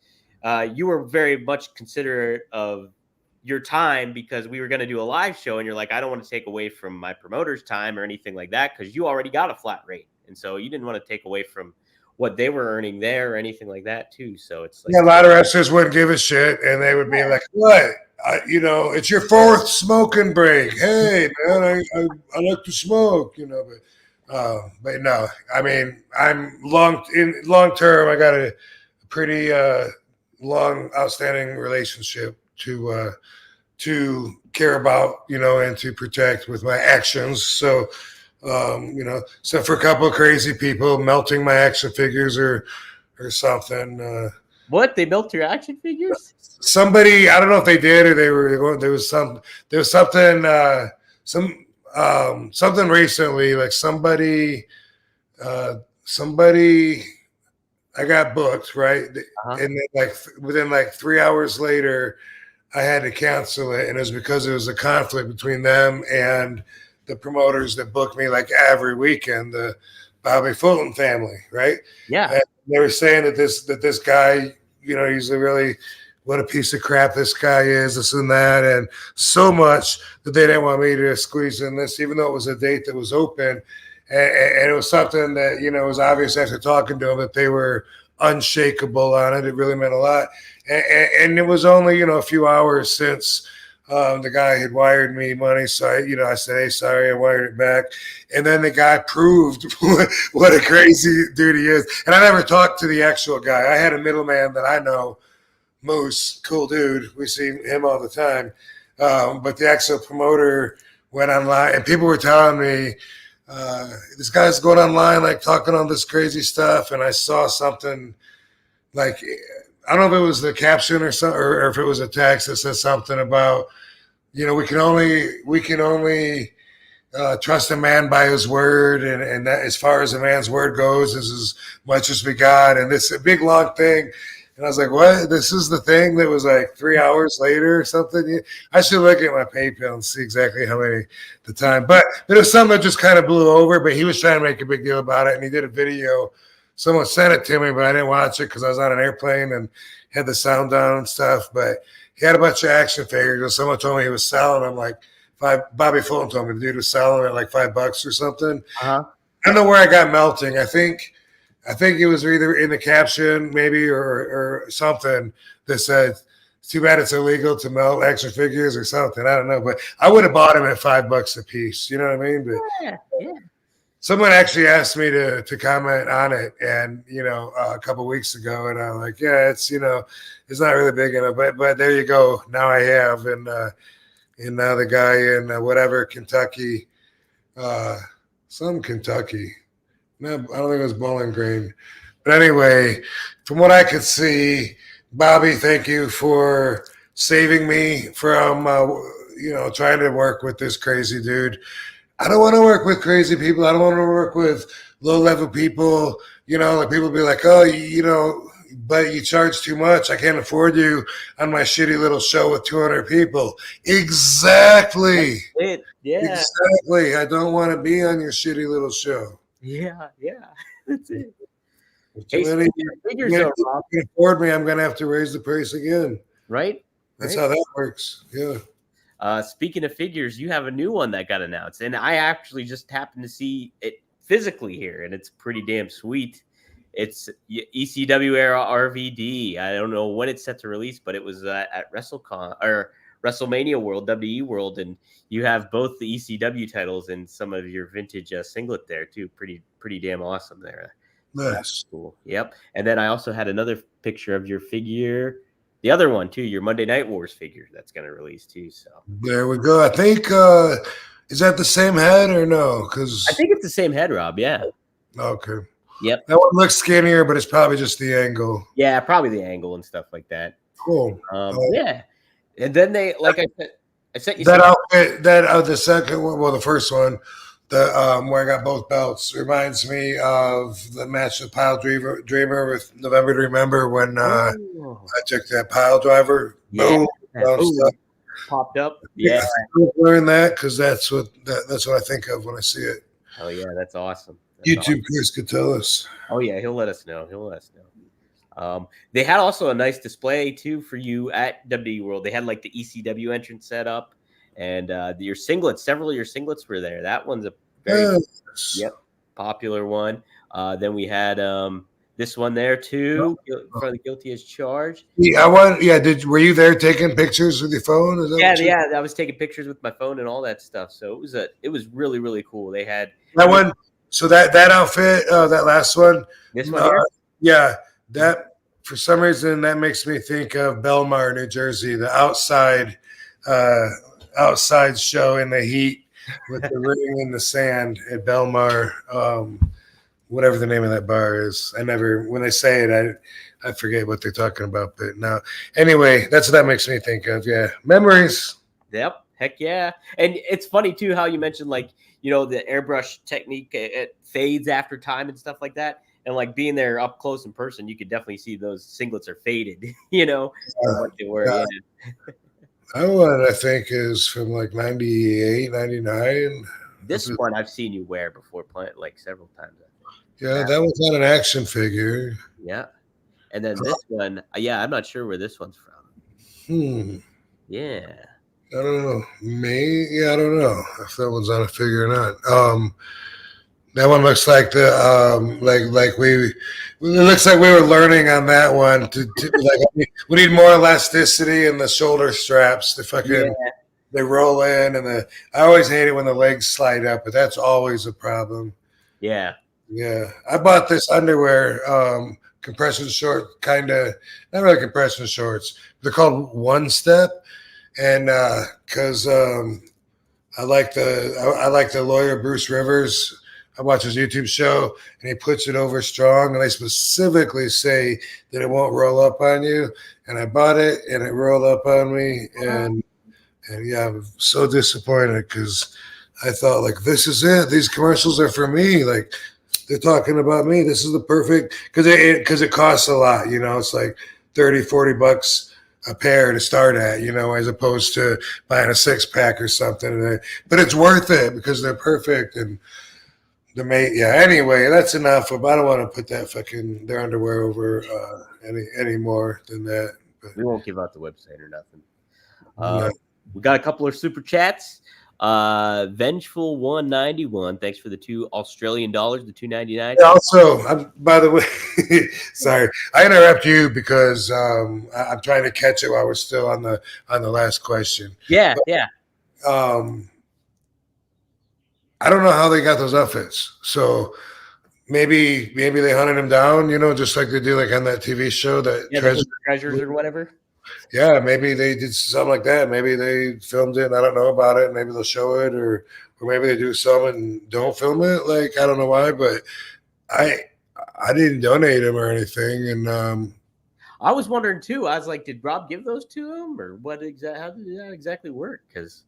You were very much considerate of your time because we were going to do a live show, and you're like, I don't want to take away from my promoter's time or anything like that because you already got a flat rate, and so you didn't want to take away from what they were earning there or anything like that too. So it's like, a lot of wrestlers wouldn't give a shit, and they would be like, "What? It's your fourth smoking break. Hey, man, I like to smoke, But no, I mean, I'm long term. I got a pretty long, outstanding relationship to care about, and to protect with my actions. So, so for a couple of crazy people melting my action figures or something. What? They melt your action figures? Somebody, I don't know if they did or there was something recently, like somebody I got booked, right? And then within 3 hours later, I had to cancel it, and it was because there was a conflict between them and the promoters that booked me every weekend, the Bobby Fulton family, right? Yeah. And they were saying that this guy, he's really what a piece of crap this guy is, this and that, and so much that they didn't want me to squeeze in this, even though it was a date that was open. And it was something that, was obvious after talking to them that they were unshakable on it. It really meant a lot. And it was only, a few hours since the guy had wired me money. So, I said, hey, sorry, I wired it back. And then the guy proved what a crazy dude he is. And I never talked to the actual guy. I had a middleman that I know, Moose, cool dude. We see him all the time. But the actual promoter went online, and people were telling me, this guy's going online, like talking on this crazy stuff. And I saw something like, I don't know if it was the caption or something, or if it was a text that says something about, we can only trust a man by his word, and that as far as a man's word goes is as much as we got. And this a big long thing. And I was like, what? This is the thing that was like 3 hours later or something? I should look at my PayPal and see exactly how many the time. But it was something that just kind of blew over, but he was trying to make a big deal about it, and he did a video. Someone sent it to me, but I didn't watch it because I was on an airplane and had the sound down and stuff. But he had a bunch of action figures, and someone told me he was selling them like Bobby Fulton told me the dude was selling them at like $5 or something. Uh-huh. I don't know where I got melting. I think it was either in the caption maybe or something that said, it's too bad it's illegal to melt action figures or something. I don't know. But I would have bought them at $5 a piece. You know what I mean? But Yeah. someone actually asked me to comment on it, and a couple of weeks ago, and I'm like, yeah, it's it's not really big enough, but there you go. Now I have, and now the guy in whatever Kentucky, some Kentucky. No, I don't think it was Bowling Green, but anyway, from what I could see, Bobby, thank you for saving me from trying to work with this crazy dude. I don't want to work with crazy people. I don't want to work with low-level people. Like people be like, oh, but you charge too much. I can't afford you on my shitty little show with 200 people. Exactly. That's it. Yeah. Exactly. I don't want to be on your shitty little show. Yeah. That's it. Hey, Figures you can afford me, I'm going to have to raise the price again. Right? That's how that works. Yeah. Speaking of figures, you have a new one that got announced, and I actually just happened to see it physically here, and it's pretty damn sweet. It's ECW era RVD. I don't know when it's set to release, but it was at WrestleCon or WrestleMania World, WE World, and you have both the ECW titles and some of your vintage singlet there too. Pretty damn awesome there. Nice. That's cool. Yep. And then I also had another picture of your figure. The other one too, your Monday Night Wars figure that's going to release too. So there we go. I think is that the same head or no? Because I think it's the same head, Rob. Yeah. Okay. Yep. That one looks skinnier, but it's probably just the angle. Yeah, probably the angle and stuff like that. Cool. Yeah. And then they, like I sent you that outfit. That the second one, well, the first one, the where I got both belts, reminds me of the match with Pile Dreamer with November to Remember when I took that pile driver. Yeah. Boom, popped up. Yeah. Learn that because that's what I think of when I see it. Oh yeah, that's awesome. YouTube Chris could tell us. Oh yeah, he'll let us know. They had also a nice display too for you at WWE World. They had like the ECW entrance set up, and your singlets. Several of your singlets were there. That one's a very popular one. Then we had this one there too, for the Guilty as Charged. Yeah, were you there taking pictures with your phone? Yeah. I was taking pictures with my phone and all that stuff. So it was really, really cool. They had that one. So that outfit, that last one, this one here? Yeah, that for some reason that makes me think of Belmar, New Jersey, the outside show in the heat with the ring in the sand at Belmar, whatever the name of that bar is. When they say it, I forget what they're talking about. But no, anyway, that's what that makes me think of. Yeah, memories. Yep, heck yeah. And it's funny too how you mentioned like, the airbrush technique, it fades after time and stuff like that. And like being there up close in person, you could definitely see those singlets are faded, what they were. That one I think is from like 98, 99. This one I've seen you wear before playing like several times. Yeah, that was not an action figure. Yeah. And then this one, I'm not sure where this one's from. Yeah. I don't know. I don't know if that one's on a figure or not. That one looks like the like we. It looks like we were learning on that one. We need more elasticity in the shoulder straps. They roll in, and I always hate it when the legs slide up, but that's always a problem. Yeah. Yeah, I bought this underwear, compression short, kind of not really compression shorts. They're called One Step, and because I like the lawyer Bruce Rivers. I watch his YouTube show, and he puts it over strong, and they specifically say that it won't roll up on you. And I bought it, and it rolled up on me, and yeah, I'm so disappointed because I thought, like, this is it. These commercials are for me. Like, they're talking about me. This is the perfect, because it costs a lot. It's like $30-$40 a pair to start at, as opposed to buying a 6-pack or something. But it's worth it because they're perfect. And the mate, yeah. Anyway, that's enough. I don't want to put that their underwear over any more than that. But we won't give out the website or nothing. No. We got a couple of super chats. Vengeful 191. Thanks for the $2 the $2.99. Also, by the way, sorry, I interrupt you because I'm trying to catch it while we're still on the last question. Yeah. I don't know how they got those outfits. So maybe they hunted him down, just like they do like on that TV show that treasures or whatever. Yeah, maybe they did something like that. Maybe they filmed it and I don't know about it. Maybe they'll show it or maybe they do some and don't film it. Like, I don't know why, but I didn't donate them or anything. And I was wondering too. I was like, did Rob give those to him or what exactly? How did that exactly work? Because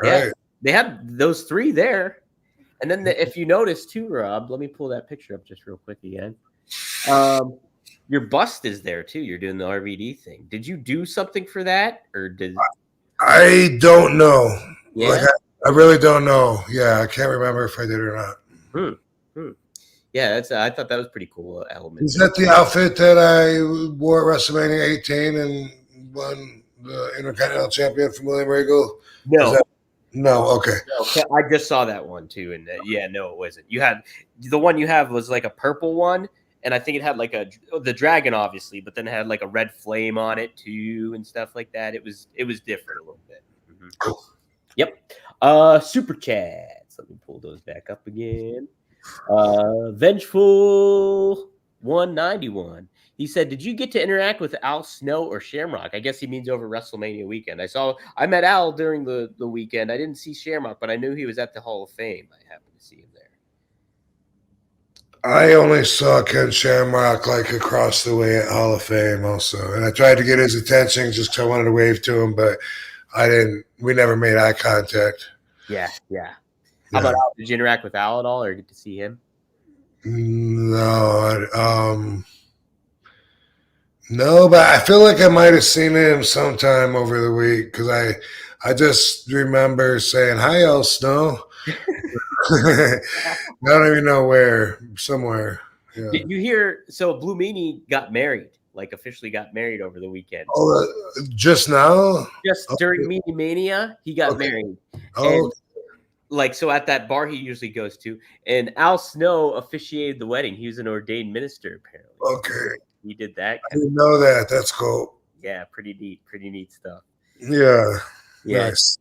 they had those 3 there. And then if you notice too, Rob, let me pull that picture up just real quick again. Your bust is there too. You're doing the RVD thing. Did you do something for that, or did? I don't know. Yeah, like I really don't know. Yeah, I can't remember if I did or not. Yeah, that's. I thought that was pretty cool element. Is that the outfit that I wore at WrestleMania 18 and won the Intercontinental Champion from William Regal? No. No, okay. No, I just saw that one too, and no, it wasn't. You had the one you have was like a purple one. And I think it had like the dragon, obviously, but then it had like a red flame on it too, and stuff like that. It was different a little bit. Cool. Yep. Super chats. Let me pull those back up again. Vengeful 191. He said, "Did you get to interact with Al Snow or Shamrock?" I guess he means over WrestleMania weekend. I met Al during the weekend. I didn't see Shamrock, but I knew he was at the Hall of Fame. I happened to see him there. I only saw Ken Shamrock like across the way at Hall of Fame also. And I tried to get his attention just because I wanted to wave to him, but I didn't. We never made eye contact. Yeah. How about Al? Did you interact with Al at all or get to see him? No. No, but I feel like I might have seen him sometime over the week because I just remember saying, "Hi, Al Snow." I don't even know where, somewhere. Yeah. Did you hear? So Blue Meanie got married, like officially got married over the weekend. Oh, just now? Just during Meanie Mania, he got married. Oh, and, so at that bar he usually goes to, and Al Snow officiated the wedding. He was an ordained minister, apparently. Okay. He did that. I didn't know that. That's cool. Yeah, pretty neat stuff. Yeah. Nice.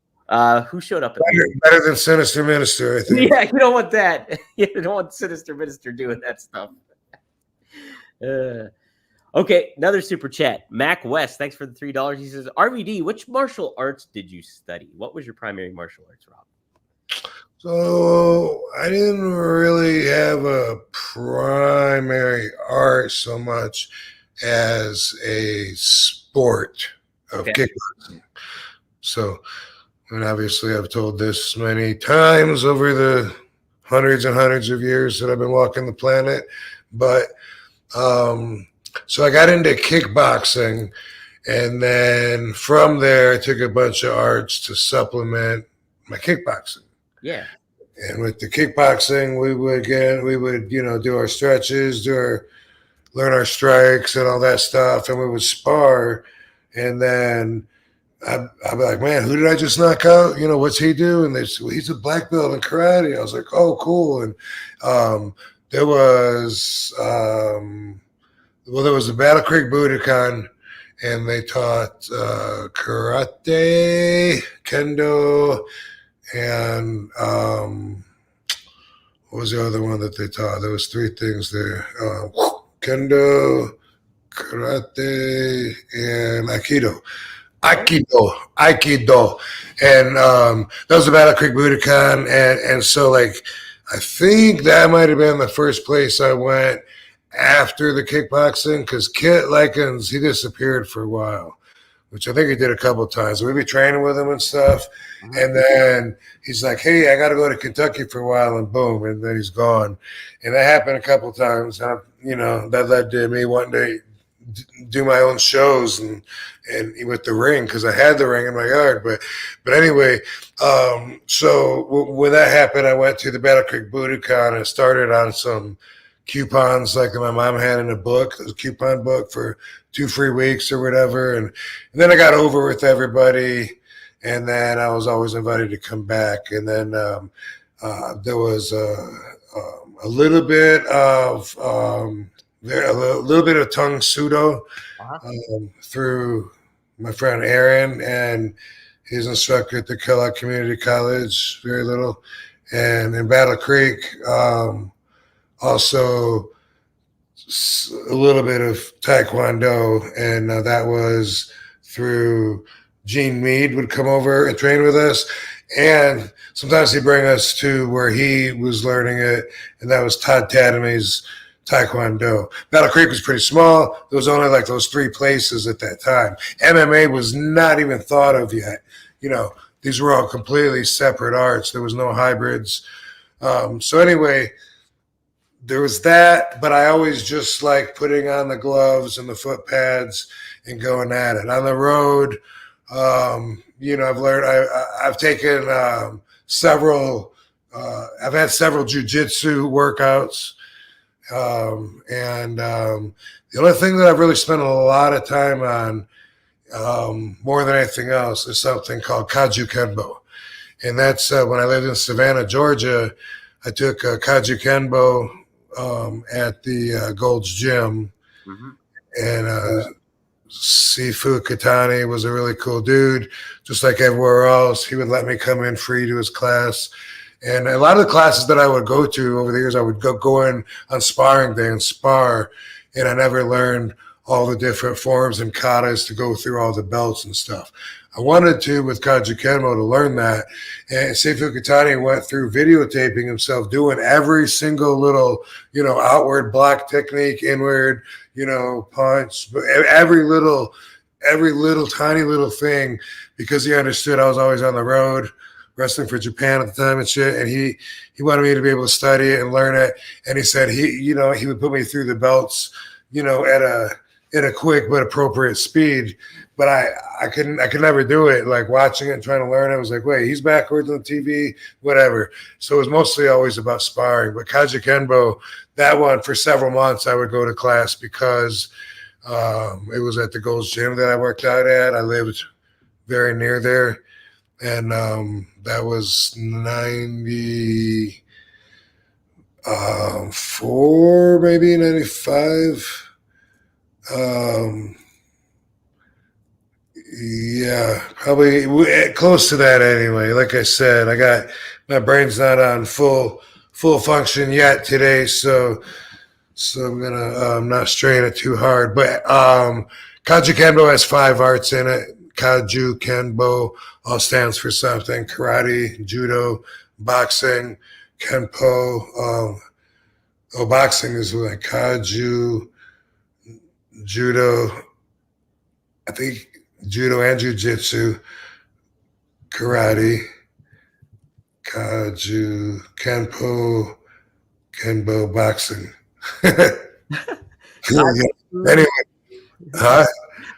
Who showed up? Better than Sinister Minister, I think. Yeah, you don't want that. You don't want Sinister Minister doing that stuff. Okay, another super chat. Mac West, thanks for the $3. He says, RVD, which martial arts did you study? What was your primary martial arts, Rob? So I didn't really have a primary art so much as a sport of kickboxing. So, and obviously I've told this many times over the hundreds and hundreds of years that I've been walking the planet, but so I got into kickboxing, and then from there I took a bunch of arts to supplement my kickboxing. Yeah. And with the kickboxing, we would do our stretches, learn our strikes and all that stuff, and we would spar. And then I'd be like, man, who did I just knock out? You know, what's he do? And they said, well, he's a black belt in karate. I was like, oh, cool. And there was there was a Battle Creek Budokan, and they taught karate, kendo, and what was the other one that they taught? There was 3 things there: kendo, karate, and aikido. Aikido, and that was the Battle Creek Budokan, and so like I think that might have been the first place I went after the kickboxing, because Kit Likens, he disappeared for a while, which I think he did a couple of times. We'd be training with him and stuff, and then he's like, hey, I got to go to Kentucky for a while, and boom, and then he's gone. And that happened a couple of times, and that led to me one day do my own shows and with the ring, because I had the ring in my yard. But anyway, so when that happened, I went to the Battle Creek Budokan and started on some coupons like my mom had in a book, a coupon book for 2 free weeks or whatever. And then I got over with everybody, and then I was always invited to come back. And then there was a little bit of a little bit of tongue sudo through my friend Aaron and his instructor at the Kellogg Community College, very little. And in Battle Creek, also a little bit of Taekwondo, and that was through Gene Mead would come over and train with us. And sometimes he'd bring us to where he was learning it, and that was Todd Tadame's Taekwondo. Battle Creek was pretty small. There was only like those 3 places at that time. MMA was not even thought of yet. These were all completely separate arts. There was no hybrids. So anyway, there was that, but I always just like putting on the gloves and the foot pads and going at it. On the road, I've learned, I've taken several, I've had several jiu-jitsu workouts. And the only thing that I've really spent a lot of time on, more than anything else, is something called Kaju Kenbo. And that's when I lived in Savannah, Georgia. I took Kaju Kenbo at the Gold's Gym. Mm-hmm. And Sifu Katani was a really cool dude. Just like everywhere else, he would let me come in free to his class. And a lot of the classes that I would go to over the years, I would go in on sparring day and spar, and I never learned all the different forms and katas to go through all the belts and stuff. I wanted to, with Kaju Kenbo, to learn that. And Sifu Katani went through videotaping himself doing every single little, outward block technique, inward, punch, every little tiny little thing, because he understood I was always on the road, wrestling for Japan at the time and shit. And he wanted me to be able to study it and learn it. And he said he would put me through the belts, at a quick but appropriate speed. But I could never do it. Like watching it and trying to learn it, I was like, wait, he's backwards on TV, whatever. So it was mostly always about sparring. But Kaju Kenbo, that one, for several months I would go to class, because it was at the Gold's Gym that I worked out at. I lived very near there. And that was 94, maybe 95. Yeah, probably close to that anyway. Like I said, my brain's not on full function yet today, so I'm gonna not strain it too hard. But Kaju Kenbo has 5 arts in it. Kaju Kenbo all stands for something: karate, judo, boxing, kenpo. Boxing is like Kaju, judo, I think judo and jiu-jitsu, karate, Kaju, kenpo, boxing. Anyway,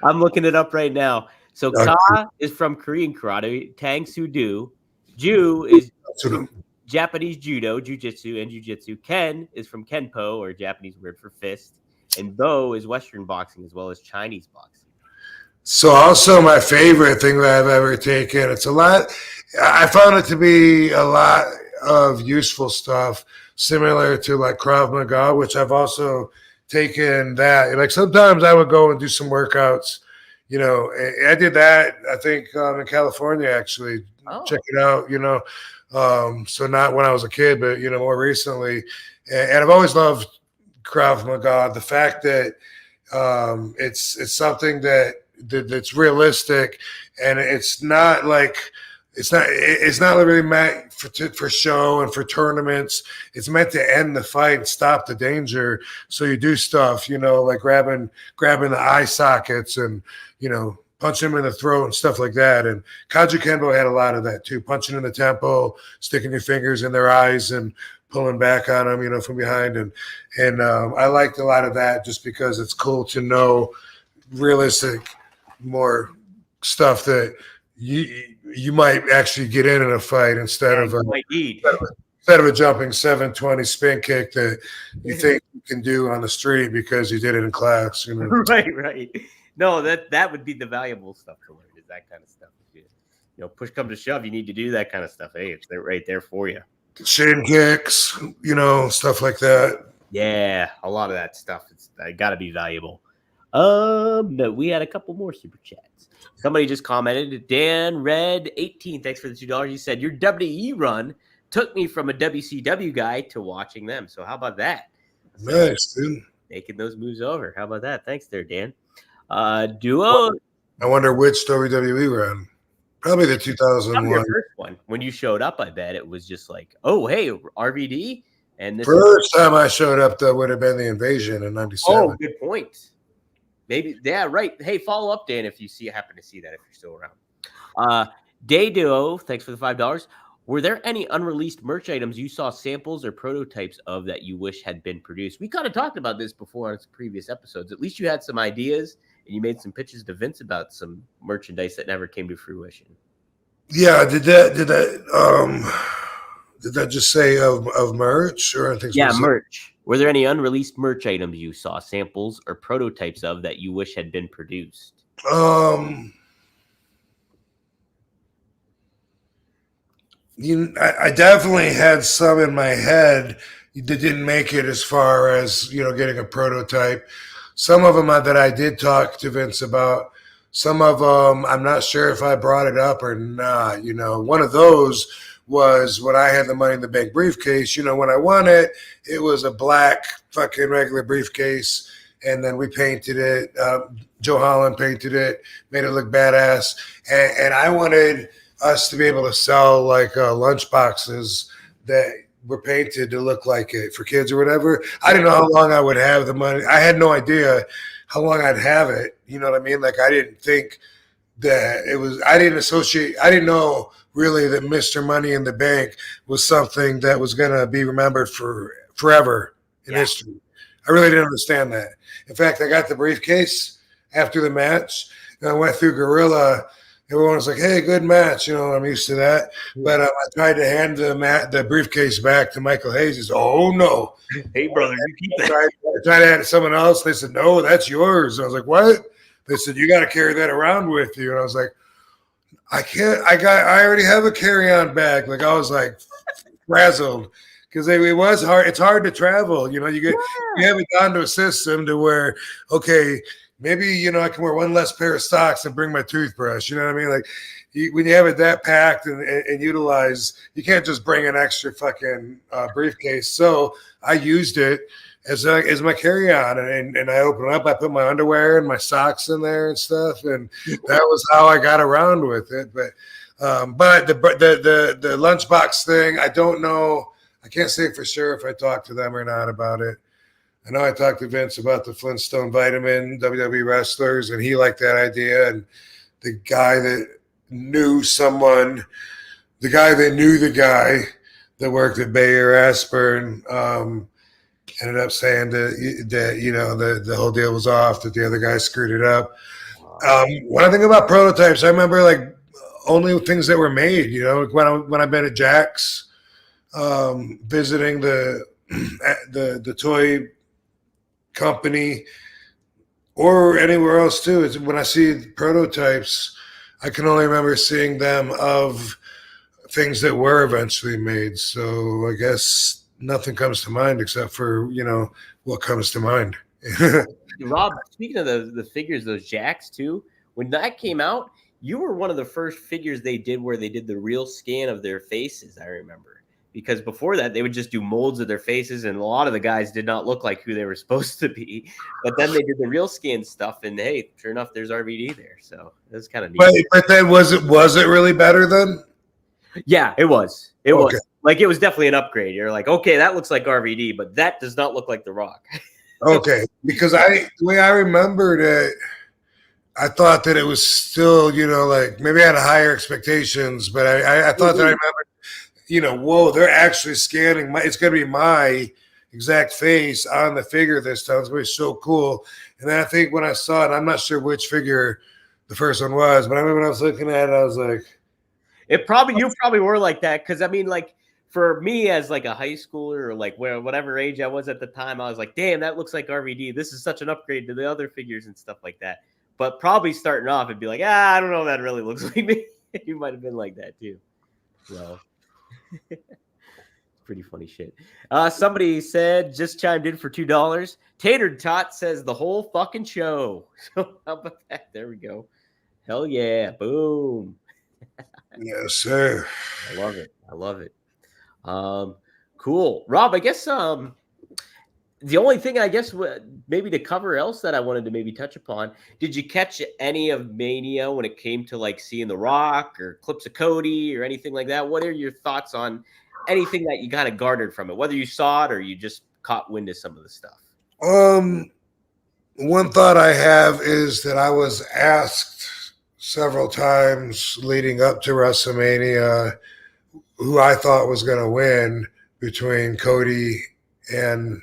I'm looking it up right now. So Ka is from Korean karate, Tang Soo-do. Ju is from Japanese judo, jiu-jitsu, and jiu-jitsu. Ken is from kenpo, or Japanese word for fist. And Bo is Western boxing as well as Chinese boxing. So also my favorite thing that I've ever taken, it's a lot, I found it to be a lot of useful stuff, similar to like Krav Maga, which I've also taken that. Like sometimes I would go and do some workouts, I did that, I think in California, actually. Oh, Check it out, so not when I was a kid, but, more recently. And I've always loved Krav Maga, the fact that it's something that's realistic, and it's not really meant for show and for tournaments. It's meant to end the fight and stop the danger. So you do stuff, like grabbing the eye sockets and punch him in the throat and stuff like that. And Kaiju Kenbo had a lot of that too, punching in the temple, sticking your fingers in their eyes and pulling back on them, from behind. And I liked a lot of that just because it's cool to know realistic, more stuff that you might actually get in a fight instead of a jumping 720 spin kick that you think you can do on the street because you did it in class. Right. No, that would be the valuable stuff to learn, is that kind of stuff. Push comes to shove, you need to do that kind of stuff. Hey, it's right there for you. Shin kicks, stuff like that. Yeah, a lot of that stuff. It's got to be valuable. No, we had a couple more super chats. Somebody just commented, Dan Red 18, thanks for the $2. He said, your WWE run took me from a WCW guy to watching them. So how about that? Nice, dude. Making those moves over. How about that? Thanks there, Dan. Duo. I wonder which WWE run. Probably the 2001. Your first one. When you showed up, I bet it was just like, oh, hey, RVD. And this first time I showed up, that would have been the Invasion in '97. Oh, good point. Maybe, yeah, right. Hey, follow up, Dan, if you happen to see that, if you're still around. Day Duo, thanks for the $5. Were there any unreleased merch items you saw samples or prototypes of that you wish had been produced? We kind of talked about this before on previous episodes. At least you had some ideas and you made some pitches to Vince about some merchandise that never came to fruition. Yeah, did that just say of merch or anything? Yeah, merch. Were there any unreleased merch items you saw samples or prototypes of that you wish had been produced? I definitely had some in my head that didn't make it as far as, getting a prototype. Some of them that I did talk to Vince about. Some of them, I'm not sure if I brought it up or not. One of those was when I had the Money in the Bank briefcase. When I won it, it was a black fucking regular briefcase. And then we painted it. Joe Holland painted it, made it look badass. And I wanted us to be able to sell like lunch boxes that were painted to look like it for kids or whatever. I didn't know how long I would have the money. I had no idea how long I'd have it. You know what I mean? Like I didn't think that it was, I didn't know really that Mr. Money in the Bank was something that was going to be remembered for forever in history. I really didn't understand that. In fact, I got the briefcase after the match and I went through Gorilla. Everyone was like, hey, good match. I'm used to that. But I tried to hand the briefcase back to Michael Hayes. He said, oh, no. Hey, brother, you keep that. I tried to hand it to someone else. They said, no, that's yours. I was like, what? They said, you got to carry that around with you. And I was like, I can't. I already have a carry-on bag. Like I was like frazzled because it was hard. It's hard to travel. You have it down to a system to where, okay, maybe, I can wear one less pair of socks and bring my toothbrush. You know what I mean? Like when you have it that packed and utilize, you can't just bring an extra fucking briefcase. So I used it as my carry-on and I opened it up. I put my underwear and my socks in there and stuff. And that was how I got around with it. But the lunchbox thing, I don't know. I can't say for sure if I talked to them or not about it. I know I talked to Vince about the Flintstone vitamin, WWE wrestlers, and he liked that idea. And the guy that knew the guy that worked at Bayer Aspirin, ended up saying that the whole deal was off, that the other guy screwed it up. One thing about prototypes, I remember like only things that were made. When I've been at Jack's, visiting the toy company, or anywhere else too. It's when I see prototypes, I can only remember seeing them of things that were eventually made. So I guess nothing comes to mind except for, what comes to mind. Rob, speaking of the figures, those Jacks too, when that came out, you were one of the first figures they did where they did the real scan of their faces, I remember. Because before that, they would just do molds of their faces, and a lot of the guys did not look like who they were supposed to be. But then they did the real scan stuff, and hey, sure enough, there's RVD there. So it was kind of neat. But then was it really better then? Yeah, it was. It was. Like, it was definitely an upgrade. You're like, okay, that looks like RVD, but that does not look like The Rock. Okay, because the way I remembered it, I thought that it was still, like maybe I had higher expectations, but I thought that I remembered, whoa, they're actually scanning it's going to be my exact face on the figure this time. It's going to be so cool. And then I think when I saw it, I'm not sure which figure the first one was, but I remember when I was looking at it, I was like, you probably were like that. Cause I mean, like, for me as like a high schooler or like whatever age I was at the time, I was like, damn, that looks like RVD. This is such an upgrade to the other figures and stuff like that. But probably starting off and be like, I don't know if that really looks like me. You might have been like that too. So pretty funny shit. Somebody said, just chimed in for $2. Tater Tot says the whole fucking show. So how about that? There we go. Hell yeah. Boom. Yes, sir. I love it. Cool. Rob, I guess the only thing I guess maybe to cover else that I wanted to maybe touch upon, did you catch any of Mania when it came to like seeing The Rock or clips of Cody or anything like that? What are your thoughts on anything that you kind of garnered from it, whether you saw it or you just caught wind of some of the stuff? One thought I have is that I was asked several times leading up to WrestleMania who I thought was going to win between Cody and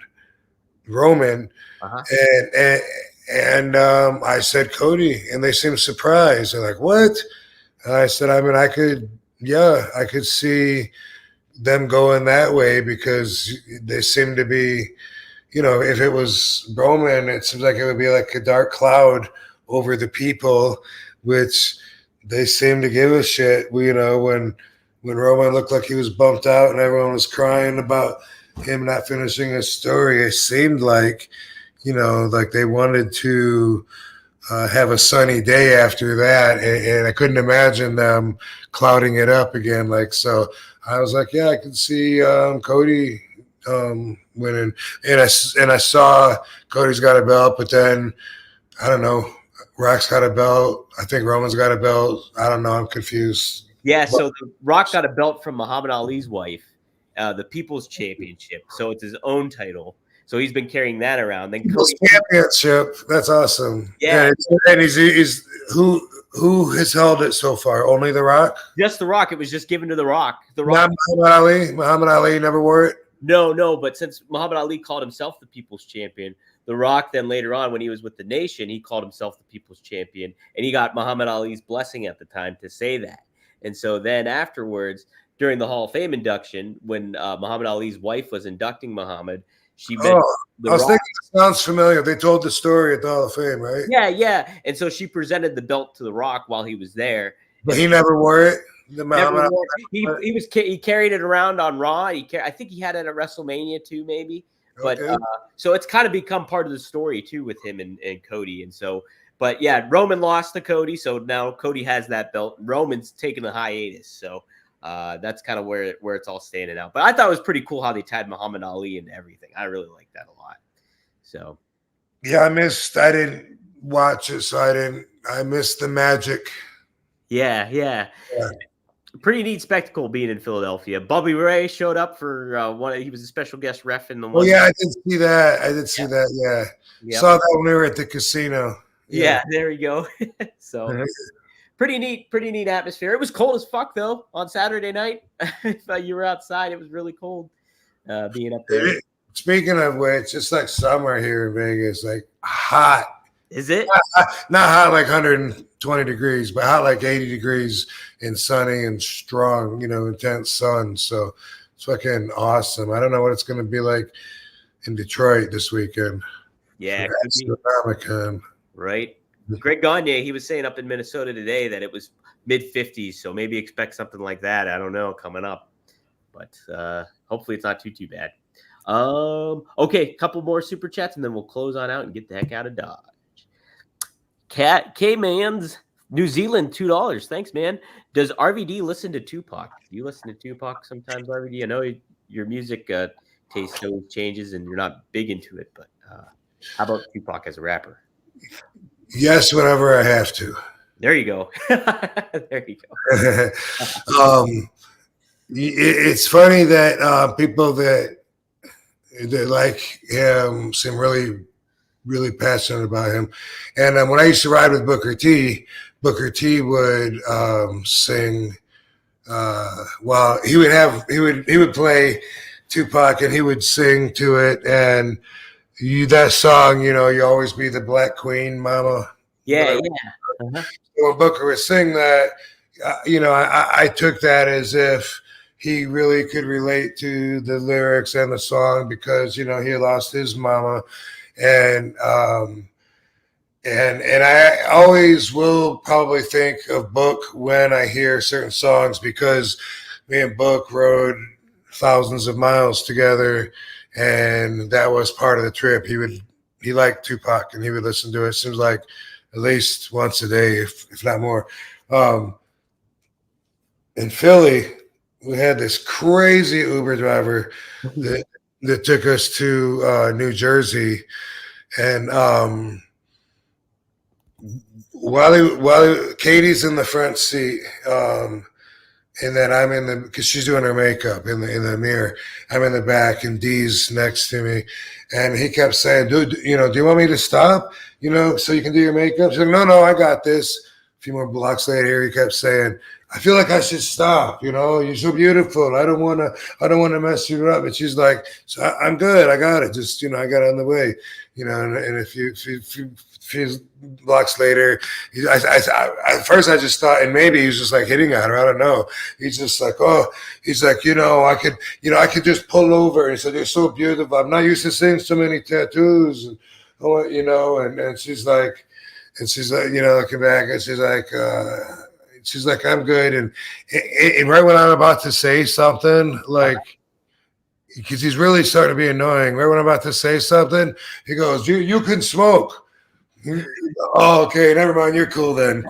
Roman. And I said Cody, and they seemed surprised. They're like, what? And I said, I mean, I could see them going that way because they seem to be, if it was Roman, it seems like it would be like a dark cloud over the people, which they seem to give a shit. When Roman looked like he was bumped out and everyone was crying about him not finishing his story, it seemed like, like they wanted to have a sunny day after that. And I couldn't imagine them clouding it up again. Like, so I was like, yeah, I can see Cody winning. And I saw Cody's got a belt, but then, I don't know, Rock's got a belt. I think Roman's got a belt. I don't know. I'm confused. Yeah, so The Rock got a belt from Muhammad Ali's wife, the People's Championship. So it's his own title. So he's been carrying that around. Then People's Championship. That's awesome. Yeah. And he's who has held it so far? Only The Rock? Just The Rock. It was just given to The Rock. The Rock. Not Muhammad Ali. Muhammad Ali never wore it. No. But since Muhammad Ali called himself the People's Champion, The Rock then later on, when he was with the Nation, he called himself the People's Champion, and he got Muhammad Ali's blessing at the time to say that. And so then afterwards, during the Hall of Fame induction, when Muhammad Ali's wife was inducting Muhammad, she met I was thinking it sounds familiar. They told the story at the Hall of Fame, right? Yeah. And so she presented the belt to The Rock while he was there. But he never wore it? He carried it around on Raw. I think he had it at WrestleMania too, maybe. But okay. So it's kind of become part of the story too with him and Cody. And so, but yeah, Roman lost to Cody, so now Cody has that belt. Roman's taking a hiatus, so that's kind of where it's all standing out. But I thought it was pretty cool how they tied Muhammad Ali into everything. I really like that a lot. So yeah, I didn't watch it, so I missed the magic. Yeah. Pretty neat spectacle being in Philadelphia. Bobby Ray showed up for he was a special guest ref in the one. Oh yeah, I did see that. Yeah. Yep. Saw that when we were at the casino. Yeah, there we go. So pretty neat atmosphere. It was cold as fuck though on Saturday night. If you were outside, it was really cold being up there. Speaking of which, it's like summer here in Vegas, like hot. Is it? Not hot like 120 degrees, but hot like 80 degrees and sunny and strong, intense sun. So it's fucking awesome. I don't know what it's going to be like in Detroit this weekend. Yeah. Right. Greg Gagne, he was saying up in Minnesota today that it was mid-50s, so maybe expect something like that. I don't know, coming up. But hopefully it's not too bad. Okay, couple more super chats, and then we'll close on out and get the heck out of Dodge. K-Man's New Zealand, $2. Thanks, man. Does RVD listen to Tupac? Do you listen to Tupac sometimes, RVD? I know your music taste always changes, and you're not big into it, but how about Tupac as a rapper? Yes, whenever I have to. There you go. There you go. It's funny that people that like him seem really, really passionate about him. And when I used to ride with Booker T would sing while he would play Tupac and he would sing to it. And that song, you always be the Black Queen, Mama. Yeah. Uh-huh. When Booker would sing that, I took that as if he really could relate to the lyrics and the song because, he lost his mama. And I always will probably think of Book when I hear certain songs because me and Book rode thousands of miles together, and that was part of the trip. He liked Tupac, and he would listen to it. Seems like at least once a day, if not more. In Philly, we had this crazy Uber driver that took us to New Jersey, and while Katie's in the front seat, and then I'm because she's doing her makeup in the mirror. I'm in the back, and Dee's next to me, and he kept saying, "Dude, do you want me to stop? So you can do your makeup?" She's like, "No, I got this." A few more blocks later, he kept saying, "I feel like I should stop. You're so beautiful. I don't want to mess you up." And she's like, "I'm good. I got it. Just I got it on the way." And a few blocks later, at first I just thought, and maybe he was just like hitting on her. I don't know. He's just like, he's like, I could just pull over. And he said, "You're so beautiful. I'm not used to seeing so many tattoos." And and she's like, looking back, and she's like, "I'm good." And right when I'm about to say something, like, because he's really starting to be annoying. Right when I'm about to say something, he goes, "You can smoke." Oh, okay, never mind. You're cool then.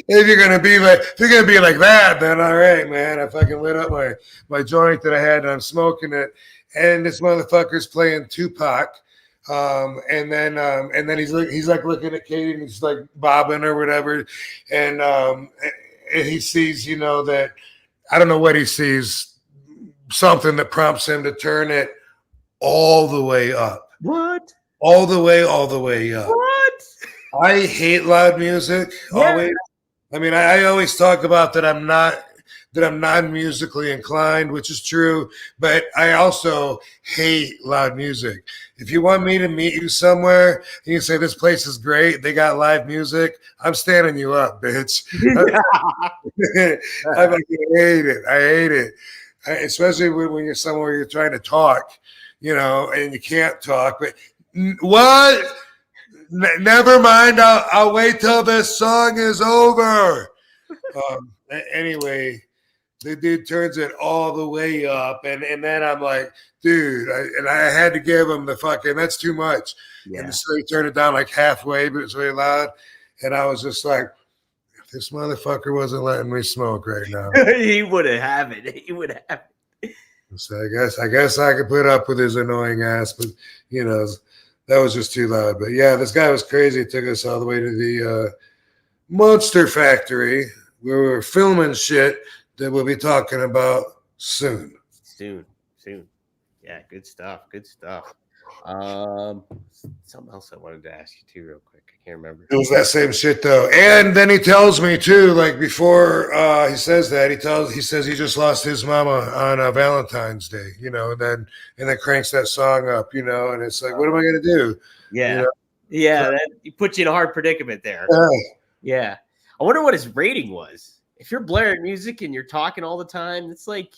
If you're gonna be like that, then all right, man. I fucking lit up my joint that I had, and I'm smoking it, and this motherfucker's playing Tupac. And then he's like looking at Katie, and he's like bobbing or whatever, and he sees, that I don't know what he sees, something that prompts him to turn it all the way up. What? All the way up. What? I hate loud music. Yeah. Always. I mean, I always talk about that I'm not musically inclined, which is true, but I also hate loud music. If you want me to meet you somewhere and you say this place is great, they got live music, I'm standing you up, bitch. I fucking hate it. I hate it. Especially when you're somewhere you're trying to talk, and you can't talk. But what? Never mind. I'll wait till this song is over. Anyway, the dude turns it all the way up, and then I'm like, dude, I had to give him the fucking, that's too much. Yeah. And so he turned it down like halfway, but it's really loud. And I was just like, if this motherfucker wasn't letting me smoke right now, he would have it. He would have it. So I guess I could put up with his annoying ass, but that was just too loud. But yeah, this guy was crazy. It took us all the way to the Monster Factory. We were filming shit that we'll be talking about soon. Soon. Yeah, good stuff. Something else I wanted to ask you too, real quick. I can't remember. It was that same shit though. And then he tells me too, like before he says that, he says he just lost his mama on Valentine's Day, and then cranks that song up, and it's like, what am I gonna do? Yeah. Yeah, that puts you in a hard predicament there. Yeah. I wonder what his rating was. If you're blaring music and you're talking all the time, it's like,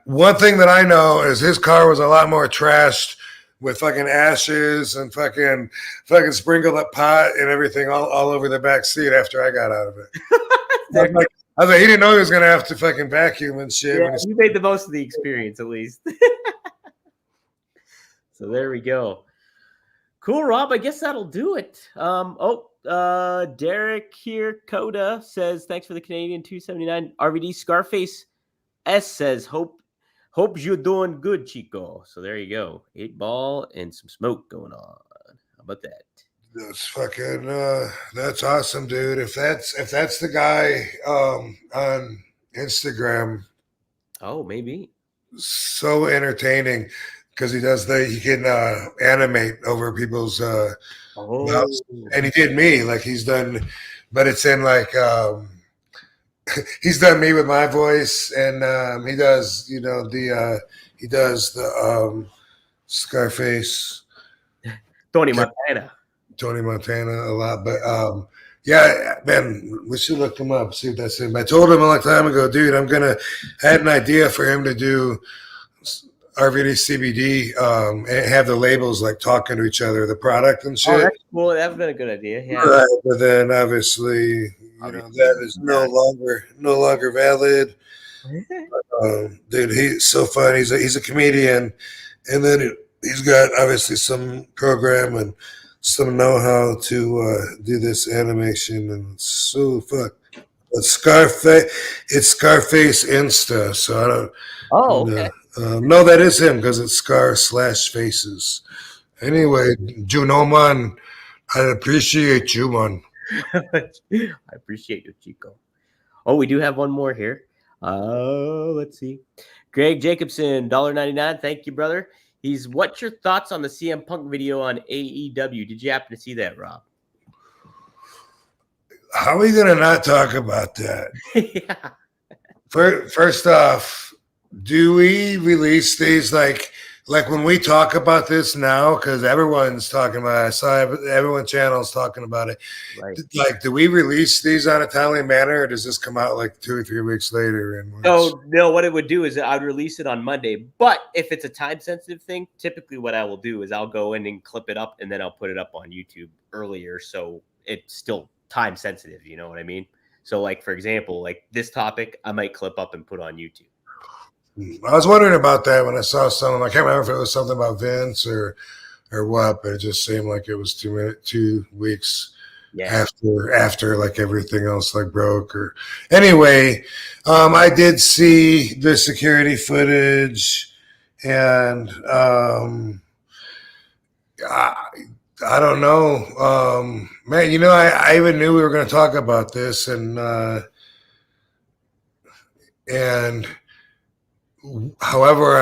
one thing that I know is his car was a lot more trashed with fucking ashes and fucking sprinkled up pot and everything all over the back seat after I got out of it. I was like, he didn't know he was gonna have to fucking vacuum and shit. Yeah, you made the most of the experience at least. So there we go. Cool, Rob. I guess that'll do it. Derek here, Coda says, thanks for the Canadian 279. RVD Scarface S says, hope you're doing good, Chico. So there you go. 8-ball and some smoke going on. How about that? That's fucking that's awesome, dude. If that's the guy on Instagram. Oh, maybe. So entertaining because he can animate over people's mouths. And he did me like he's done, but it's in like he's done me with my voice, and he does the Scarface Tony Montana a lot, but yeah, man, we should look him up, see if that's him. I told him a long time ago, dude, I had an idea for him to do RVD CBD and have the labels like talking to each other, the product and shit. Oh, that's cool. That would have been a good idea. Yeah. Right, but then obviously, that is no longer valid. Dude, he's so fun. He's a comedian, and then he's got obviously some program and some know-how to do this animation, and it's so fun. It's Scarface Insta, so I don't. Oh, okay. No, that is him because it's Scar/Faces. Anyway, Junoman, I appreciate you, man. I appreciate you, Chico. Oh, we do have one more here. Let's see. Greg Jacobson, $1.99. Thank you, brother. What's your thoughts on the CM Punk video on AEW? Did you happen to see that, Rob? How are we going to not talk about that? Yeah. First off, do we release these like when we talk about this now? Because everyone's talking about it. I saw everyone's channel's talking about it. Right. Like, do we release these on a timely manner, or does this come out like 2 or 3 weeks later? No, what it would do is I'd release it on Monday. But if it's a time-sensitive thing, typically what I will do is I'll go in and clip it up, and then I'll put it up on YouTube earlier, so it's still time-sensitive, you know what I mean? So, like, for example, like this topic, I might clip up and put on YouTube. I was wondering about that when I saw something. I can't remember if it was something about Vince or what, but it just seemed like it was 2 weeks after like everything else like broke. Or anyway, I did see the security footage, and I don't know, man. I even knew we were going to talk about this, and whatever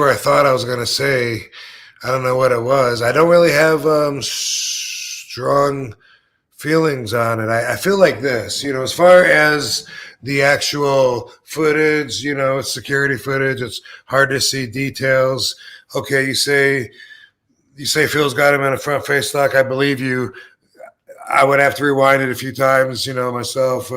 I thought I was going to say, I don't know what it was. I don't really have strong feelings on it. I feel like this, as far as the actual footage, it's security footage. It's hard to see details. Okay, you say Phil's got him in a front face lock. I believe you. I would have to rewind it a few times, myself,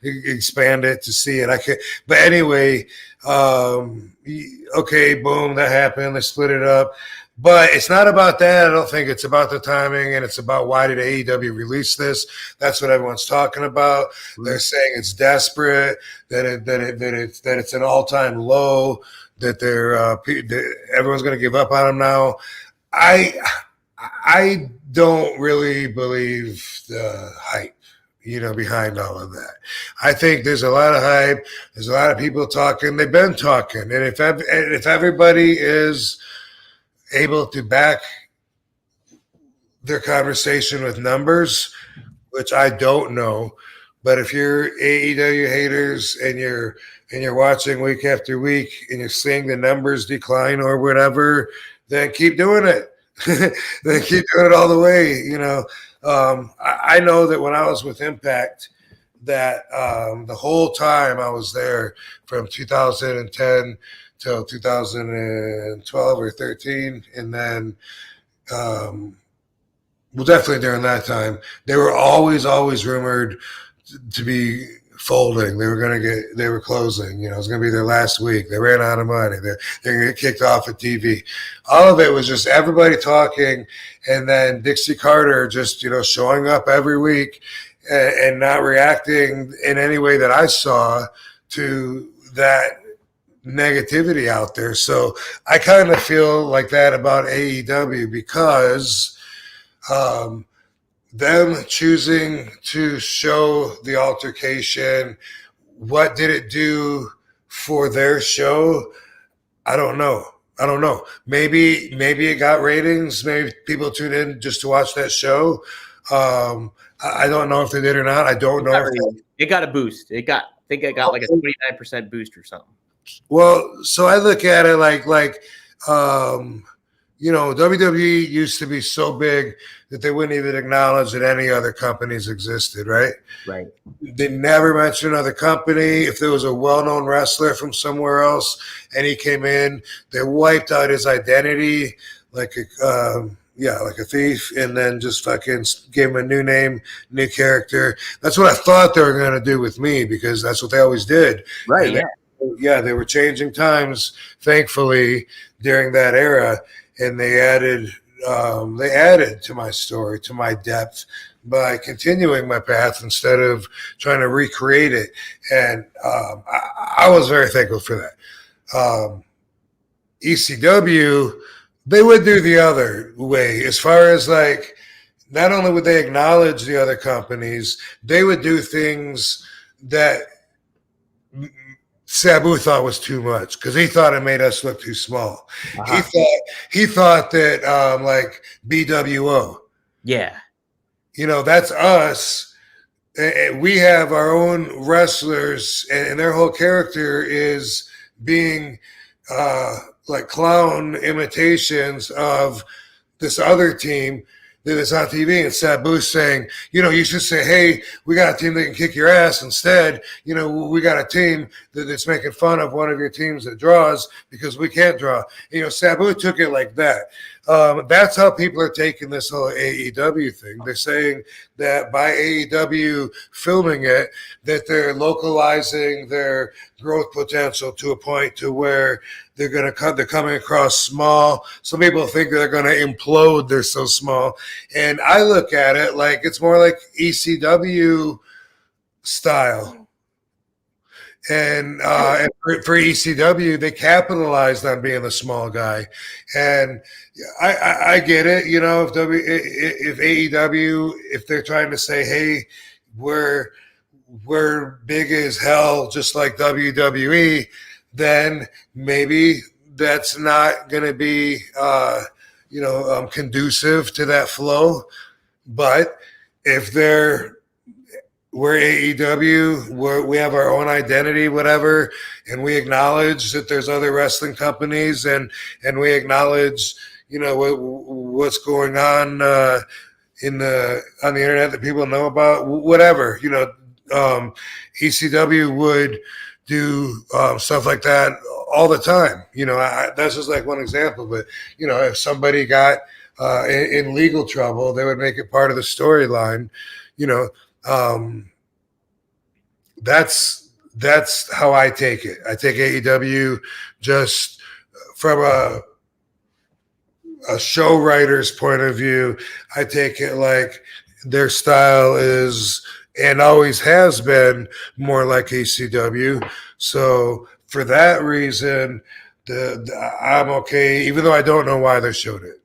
expand it to see it. I can't. But anyway, okay, boom, that happened. They split it up. But it's not about that. I don't think it's about the timing, and it's about why did AEW release this? That's what everyone's talking about. Mm-hmm. They're saying it's desperate, that it's an all-time low, that everyone's going to give up on them now. I don't really believe the hype, behind all of that. I think there's a lot of hype. There's a lot of people talking. They've been talking. And if everybody is able to back their conversation with numbers, which I don't know, but if you're AEW haters and you're watching week after week and you're seeing the numbers decline or whatever, then keep doing it. Then keep doing it all the way. I know that when I was with Impact, that the whole time I was there from 2010 till 2012 or 13, and then definitely during that time, they were always rumored to be folding. They were closing. You know, it was going to be their last week. They ran out of money. They're going to get kicked off of TV. All of it was just everybody talking, and then Dixie Carter just, you know, showing up every week and not reacting in any way that I saw to that negativity out there. So I kind of feel like that about AEW because them choosing to show the altercation, what did it do for their show? I don't know. Maybe it got ratings. Maybe people tuned in just to watch that show. I don't know if they did or not. I don't know. It got a boost. I think it got like a 29% boost or something. Well, so I look at it like you know, WWE used to be so big that they wouldn't even acknowledge that any other companies existed, right? Right. They never mentioned another company. If there was a well-known wrestler from somewhere else and he came in, they wiped out his identity like a thief, and then just fucking gave him a new name, new character. That's what I thought they were going to do with me because that's what they always did. Right, They were changing times, thankfully, during that era. And they added to my story, to my depth, by continuing my path instead of trying to recreate it. And I was very thankful for that. ECW, they would do the other way. As far as like, not only would they acknowledge the other companies, they would do things that Sabu thought was too much because he thought it made us look too small. He thought that like BWO. Yeah. You know, that's us. We have our own wrestlers, and their whole character is being like clown imitations of this other team that is on TV, and Sabu's saying, you know, you should say, hey, we got a team that can kick your ass. Instead, you know, we got a team that's making fun of one of your teams that draws because we can't draw. You know, Sabu took it like that. That's how people are taking this whole AEW thing. They're saying that by AEW filming it, that they're localizing their growth potential to a point to where they're coming across small. Some people think they're going to implode. They're so small. And I look at it like it's more like ECW style. And for ECW, they capitalized on being the small guy. And I get it. You know, if AEW, if they're trying to say, hey, we're big as hell, just like WWE, then maybe that's not going to be, conducive to that flow. But if we're AEW, we have our own identity, whatever, and we acknowledge that there's other wrestling companies, and we acknowledge, you know, what's going on on the internet that people know about, whatever, you know. ECW would do stuff like that all the time. You know, that's just like one example. But, you know, if somebody got in legal trouble, they would make it part of the storyline, you know. That's how I take it. I take AEW just from a show writer's point of view. I take it like their style is and always has been more like ECW. So for that reason, I'm okay, even though I don't know why they showed it.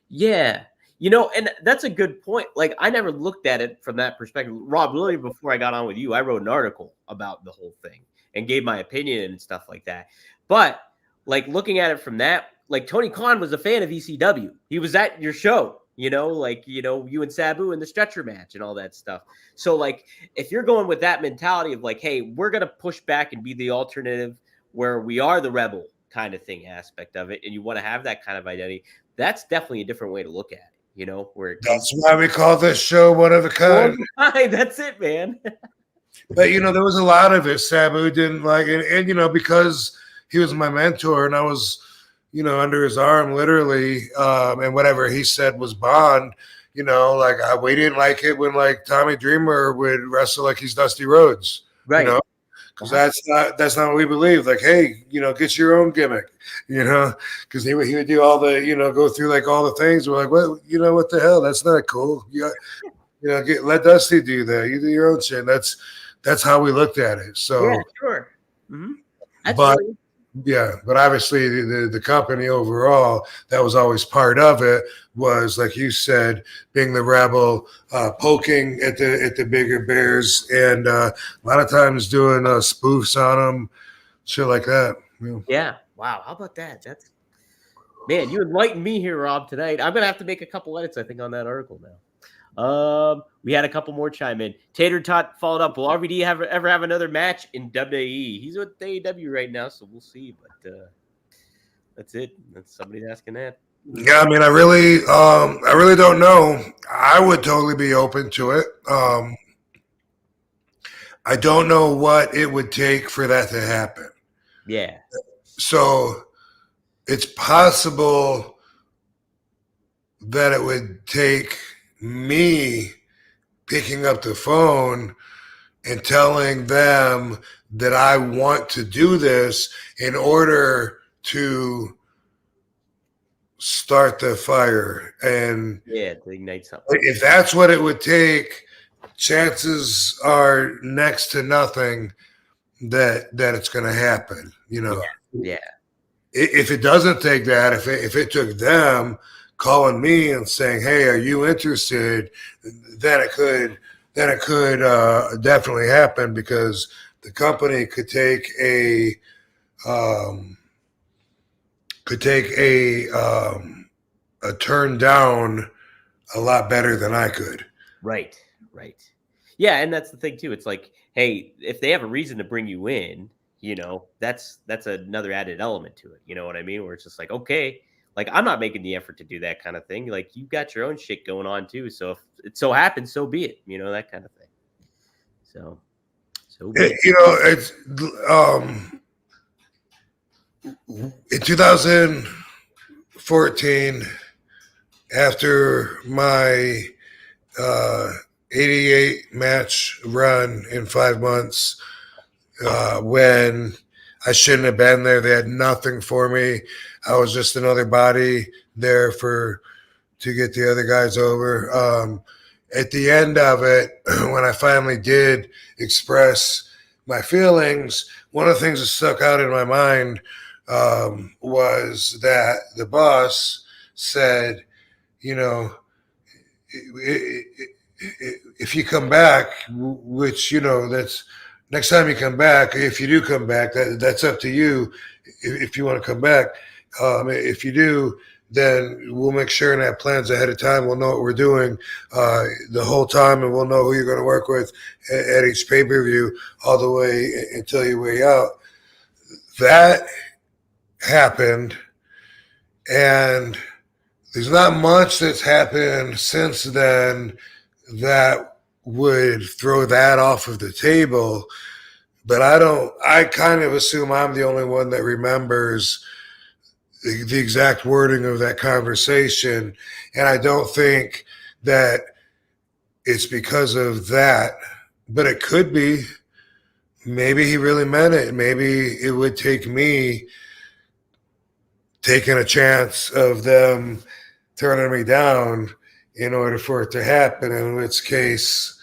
Yeah. You know, and that's a good point. Like, I never looked at it from that perspective. Rob, literally before I got on with you, I wrote an article about the whole thing and gave my opinion and stuff like that. But, like, looking at it from that, like, Tony Khan was a fan of ECW. He was at your show, you know, like, you know, you and Sabu in the stretcher match and all that stuff. So, like, if you're going with that mentality of, like, hey, we're going to push back and be the alternative where we are the rebel kind of thing aspect of it, and you want to have that kind of identity, that's definitely a different way to look at it. You know, where it that's why we call this show One of a Kind. That's it, man. But, you know, there was a lot of it Sabu didn't like. And, you know, because he was my mentor and I was, you know, under his arm literally, and whatever he said was bond, you know, like we didn't like it when like Tommy Dreamer would wrestle like he's Dusty Rhodes. Right. You know, because that's not what we believe. Like, hey, get your own gimmick, because he would do all the, go through like all the things. We're like, well, what the hell? That's not cool. Let Dusty do that. You do your own shit. That's how we looked at it. So yeah, sure. Mm-hmm. But obviously the company overall, that was always part of it, was like you said, being the rebel, poking at the bigger bears, and a lot of times doing spoofs on them, shit like that. Yeah. Wow. How about that? Man, you enlightened me here, Rob, tonight. I'm gonna have to make a couple edits, I think, on that article now. We had a couple more chime in. Tater Tot followed up. Will RVD ever have another match in WWE? He's with AEW right now, so we'll see. But that's it. That's somebody asking that. Yeah, I mean, I really don't know. I would totally be open to it. I don't know what it would take for that to happen. Yeah. So it's possible that it would take me picking up the phone and telling them that I want to do this in order to start the fire. And to ignite something. If that's what it would take, chances are next to nothing that it's going to happen, Yeah. If it doesn't take that, if it took them calling me and saying, hey, are you interested, then it could definitely happen, because the company could take a turn down a lot better than I could. Right. Yeah, and that's the thing too. It's like, hey, if they have a reason to bring you in, that's another added element to it. You know what I mean? Where it's just like, okay, like I'm not making the effort to do that kind of thing. Like you've got your own shit going on too. So if it so happens, so be it. That kind of thing. So be it. It's in 2014, after my 88 match run in 5 months, when I shouldn't have been there. They had nothing for me. I was just another body there to get the other guys over. At the end of it, when I finally did express my feelings, one of the things that stuck out in my mind was that the boss said, if you come back, which, that's next time you come back, if you do come back, that's up to you if you want to come back. If you do, then we'll make sure and have plans ahead of time. We'll know what we're doing the whole time, and we'll know who you're going to work with at each pay-per-view all the way until your way out. That happened, and there's not much that's happened since then that would throw that off of the table. But I kind of assume I'm the only one that remembers the exact wording of that conversation. And I don't think that it's because of that, but it could be. Maybe he really meant it. Maybe it would take me taking a chance of them turning me down in order for it to happen, in which case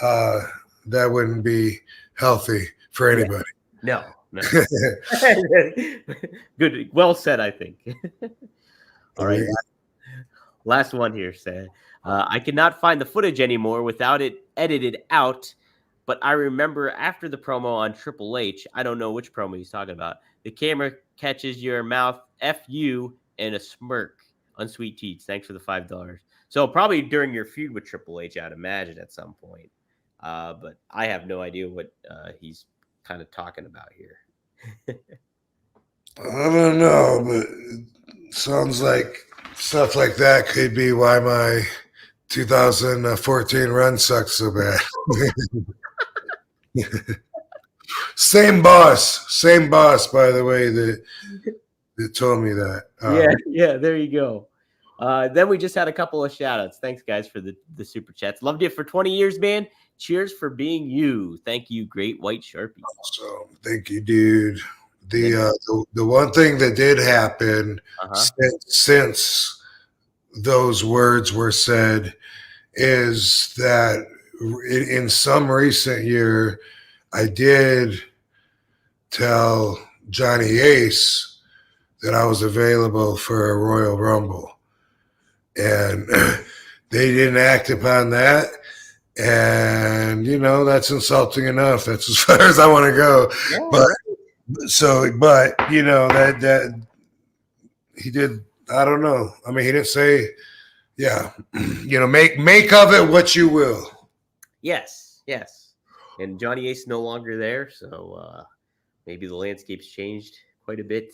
that wouldn't be healthy for anybody. No. Good. Well said, I think. All right. Last one here said, I cannot find the footage anymore without it edited out, but I remember after the promo on Triple H, I don't know which promo he's talking about, the camera catches your mouth, F you, and a smirk. Unsweet Teats, thanks for the $5. So probably during your feud with Triple H, I'd imagine at some point. But I have no idea what he's kind of talking about here. I don't know, but it sounds like stuff like that could be why my 2014 run sucks so bad. Same boss, by the way, that told me that. Yeah, there you go. Then we just had a couple of shout outs. Thanks, guys, for the super chats. Loved it for 20 years, man. Cheers for being you. Thank you, Great White Sharpie. So thank you, dude. The one thing that did happen since those words were said is that in some recent year, I did tell Johnny Ace that I was available for a Royal Rumble. And they didn't act upon that. And, that's insulting enough. That's as far as I want to go. Yeah, but that he did, I don't know. I mean, he didn't say, make of it what you will. Yes. And Johnny Ace no longer there. So maybe the landscape's changed quite a bit.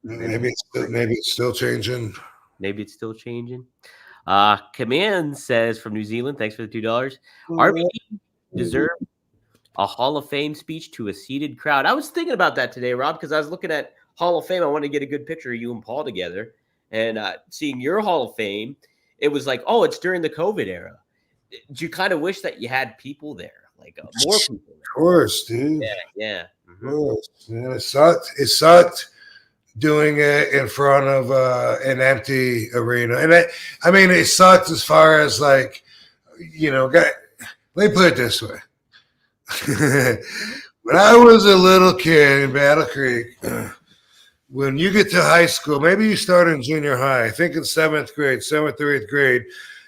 Maybe it's still changing. Maybe it's still changing. Command says from New Zealand, thanks for the $2. RVD deserved a Hall of Fame speech to a seated crowd. I was thinking about that today, Rob, because I was looking at Hall of Fame. I wanted to get a good picture of you and Paul together. And seeing your Hall of Fame, it was like, oh, it's during the COVID era. Did you kind of wish that you had people there, like more people there? Of course, dude. Yeah. Mm-hmm. Of course, man. It sucked doing it in front of an empty arena. And it sucked as far as let me put it this way. When I was a little kid in Battle Creek, when you get to high school, maybe you start in junior high, I think in 7th or 8th grade,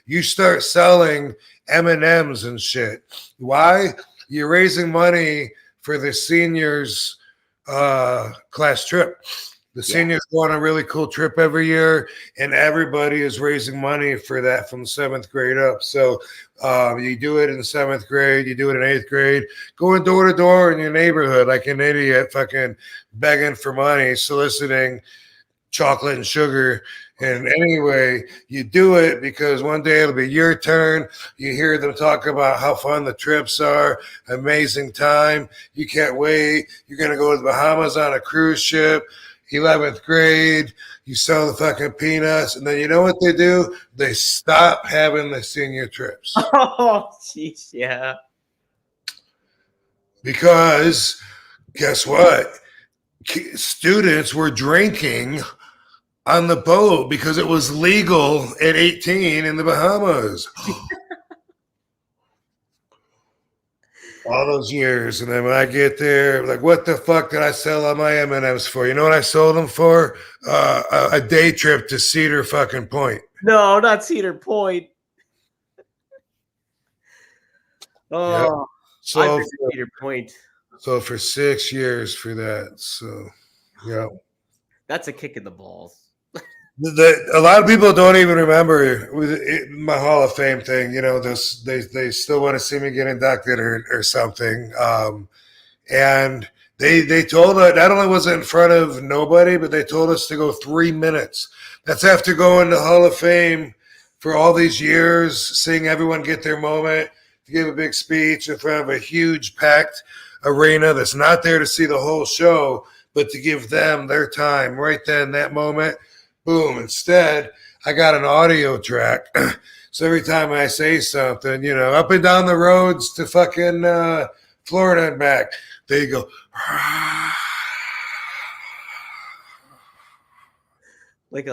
you start selling M&Ms and shit. Why? You're raising money for the seniors class trip. The seniors go on a really cool trip every year, and everybody is raising money for that from 7th grade up. So you do it in 7th grade, you do it in 8th grade, going door to door in your neighborhood like an idiot, fucking begging for money, soliciting chocolate and sugar. And anyway, you do it because one day it'll be your turn. You hear them talk about how fun the trips are, amazing time. You can't wait. You're going to go to the Bahamas on a cruise ship. 11th grade, you sell the fucking peanuts, and then you know what they do? They stop having the senior trips. Oh, jeez, yeah. Because guess what? Students were drinking on the boat because it was legal at 18 in the Bahamas. All those years, and then when I get there, like, what the fuck did I sell all my M&Ms for? You know what I sold them for? A day trip to Cedar fucking Point. No, not Cedar Point. Oh, yep. So Cedar Point. So for 6 years for that. So, yeah, that's a kick in the balls. A lot of people don't even remember my Hall of Fame thing. They still want to see me get inducted or something. And they told us, not only was it in front of nobody, but they told us to go 3 minutes. That's after going to Hall of Fame for all these years, seeing everyone get their moment, to give a big speech in front of a huge packed arena that's not there to see the whole show, but to give them their time right then, that moment. Boom. Instead, I got an audio track. So every time I say something, up and down the roads to fucking Florida and back, they go. Like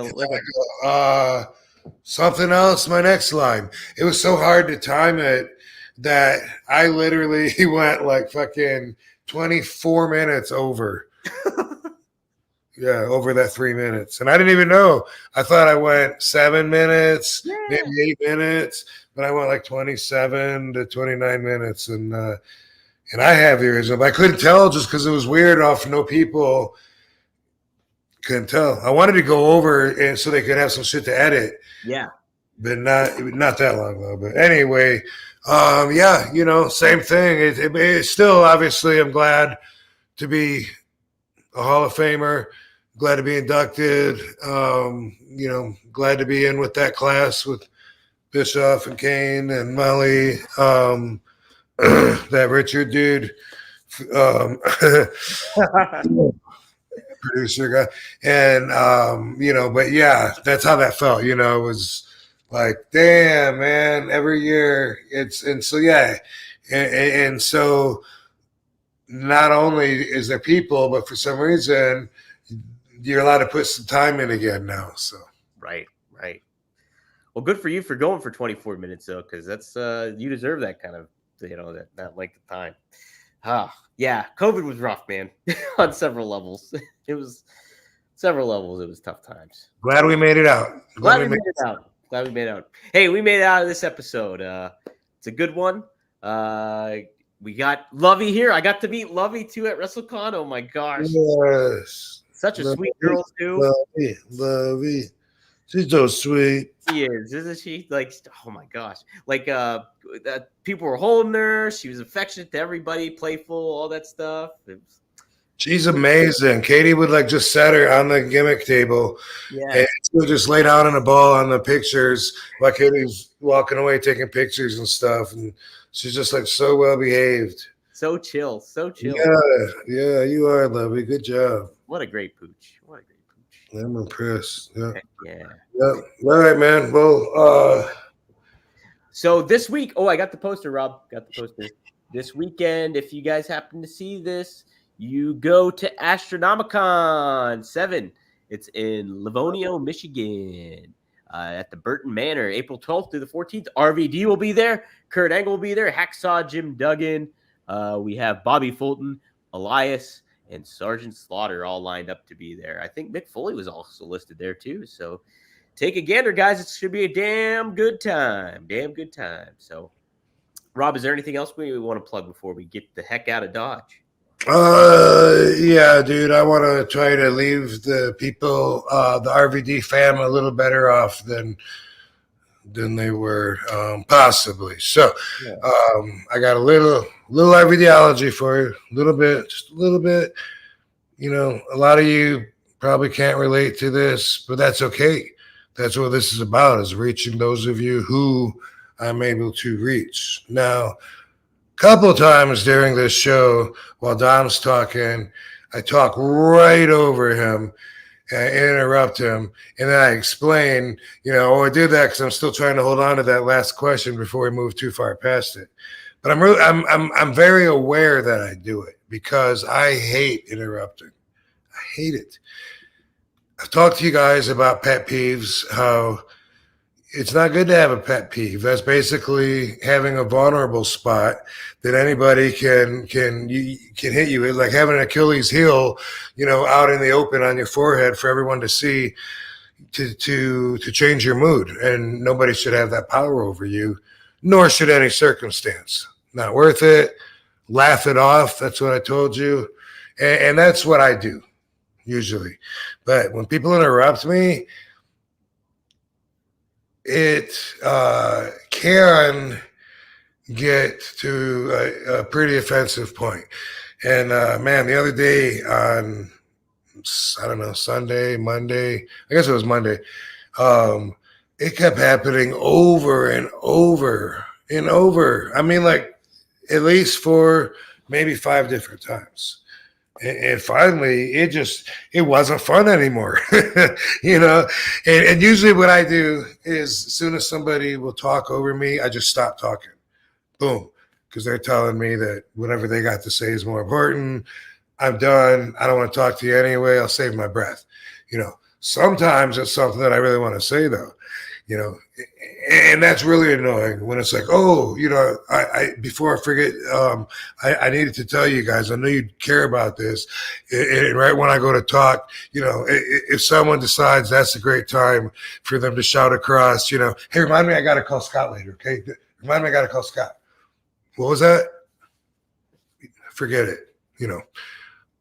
something else, my next line. It was so hard to time it that I literally went like fucking 24 minutes over. Yeah, over that 3 minutes. And I didn't even know. I thought I went 7 minutes, maybe 8 minutes, but I went like 27 to 29 minutes. And I have the original. But I couldn't tell just because it was weird off no people. Couldn't tell. I wanted to go over and so they could have some shit to edit. Yeah. But not that long though. But anyway, same thing. It's still, obviously, I'm glad to be a Hall of Famer. Glad to be inducted. Glad to be in with that class with Bischoff and Kane and Molly. That Richard dude. producer guy. And, but yeah, that's how that felt. It was like, damn, man, every year and so not only is there people, but for some reason you're allowed to put some time in again now. So right. Well, good for you for going for 24 minutes though, because that's you deserve that kind of that length of time. Yeah, COVID was rough, man, on several levels. It was several levels. It was tough times. Glad we made it out. Glad we made it out. Hey, we made it out of this episode. It's a good one. We got Lovey here. I got to meet Lovey too at WrestleCon. Oh my gosh. Yes. Such a sweet girl too. Lovey. She's so sweet. She is, isn't she? Like, oh my gosh. Like, people were holding her. She was affectionate to everybody, playful, all that stuff. She's amazing. Katie would just set her on the gimmick table. Yeah. And she would just lay down on the ball on the pictures while Katie's walking away taking pictures and stuff. And she's just so well behaved. So chill. Yeah, you are, Lovey. Good job. What a great pooch. I'm impressed. Yeah. Yeah. All right, man. Well, so this week, I got the poster, Rob. This weekend, if you guys happen to see this, you go to Astronomicon 7. It's in Livonia, Michigan, at the Burton Manor, April 12th through the 14th. RVD will be there. Kurt Angle will be there. Hacksaw Jim Duggan. We have Bobby Fulton, Elias, and Sergeant Slaughter all lined up to be there. I think Mick Foley was also listed there too. So take a gander, guys. It should be a damn good time. So, Rob, is there anything else we want to plug before we get the heck out of Dodge? Yeah, dude. I want to try to leave the people, the RVD fam, a little better off than they were, possibly. So, Yeah. I got a little RVology for you, just a little bit. A lot of you probably can't relate to this, but that's okay. That's what this is about, is reaching those of you who I'm able to reach. Now, a couple of times during this show, while Dom's talking, I talk right over him. I interrupt him, and then I explain, I did that because I'm still trying to hold on to that last question before we move too far past it. But I'm very aware that I do it because I hate interrupting. I hate it. I've talked to you guys about pet peeves, how it's not good to have a pet peeve. That's basically having a vulnerable spot that anybody can hit you with, like having an Achilles heel, out in the open on your forehead for everyone to see, to change your mood. And nobody should have that power over you, nor should any circumstance. Not worth it. Laugh it off. That's what I told you. And that's what I do usually. But when people interrupt me, it can get to a pretty offensive point. And man, the other day on, I don't know, Sunday, Monday, I guess it was Monday, it kept happening over and over and over. I mean, at least for maybe 5 different times. And finally, it wasn't fun anymore, And usually what I do is, as soon as somebody will talk over me, I just stop talking. Boom. Because they're telling me that whatever they got to say is more important. I'm done. I don't want to talk to you anyway. I'll save my breath. Sometimes it's something that I really want to say, though. And that's really annoying when it's like, I before I forget, I needed to tell you guys, I know you care about this. And right when I go to talk, if someone decides that's a great time for them to shout across, hey, remind me I got to call Scott later, okay? Remind me I got to call Scott. What was that? Forget it,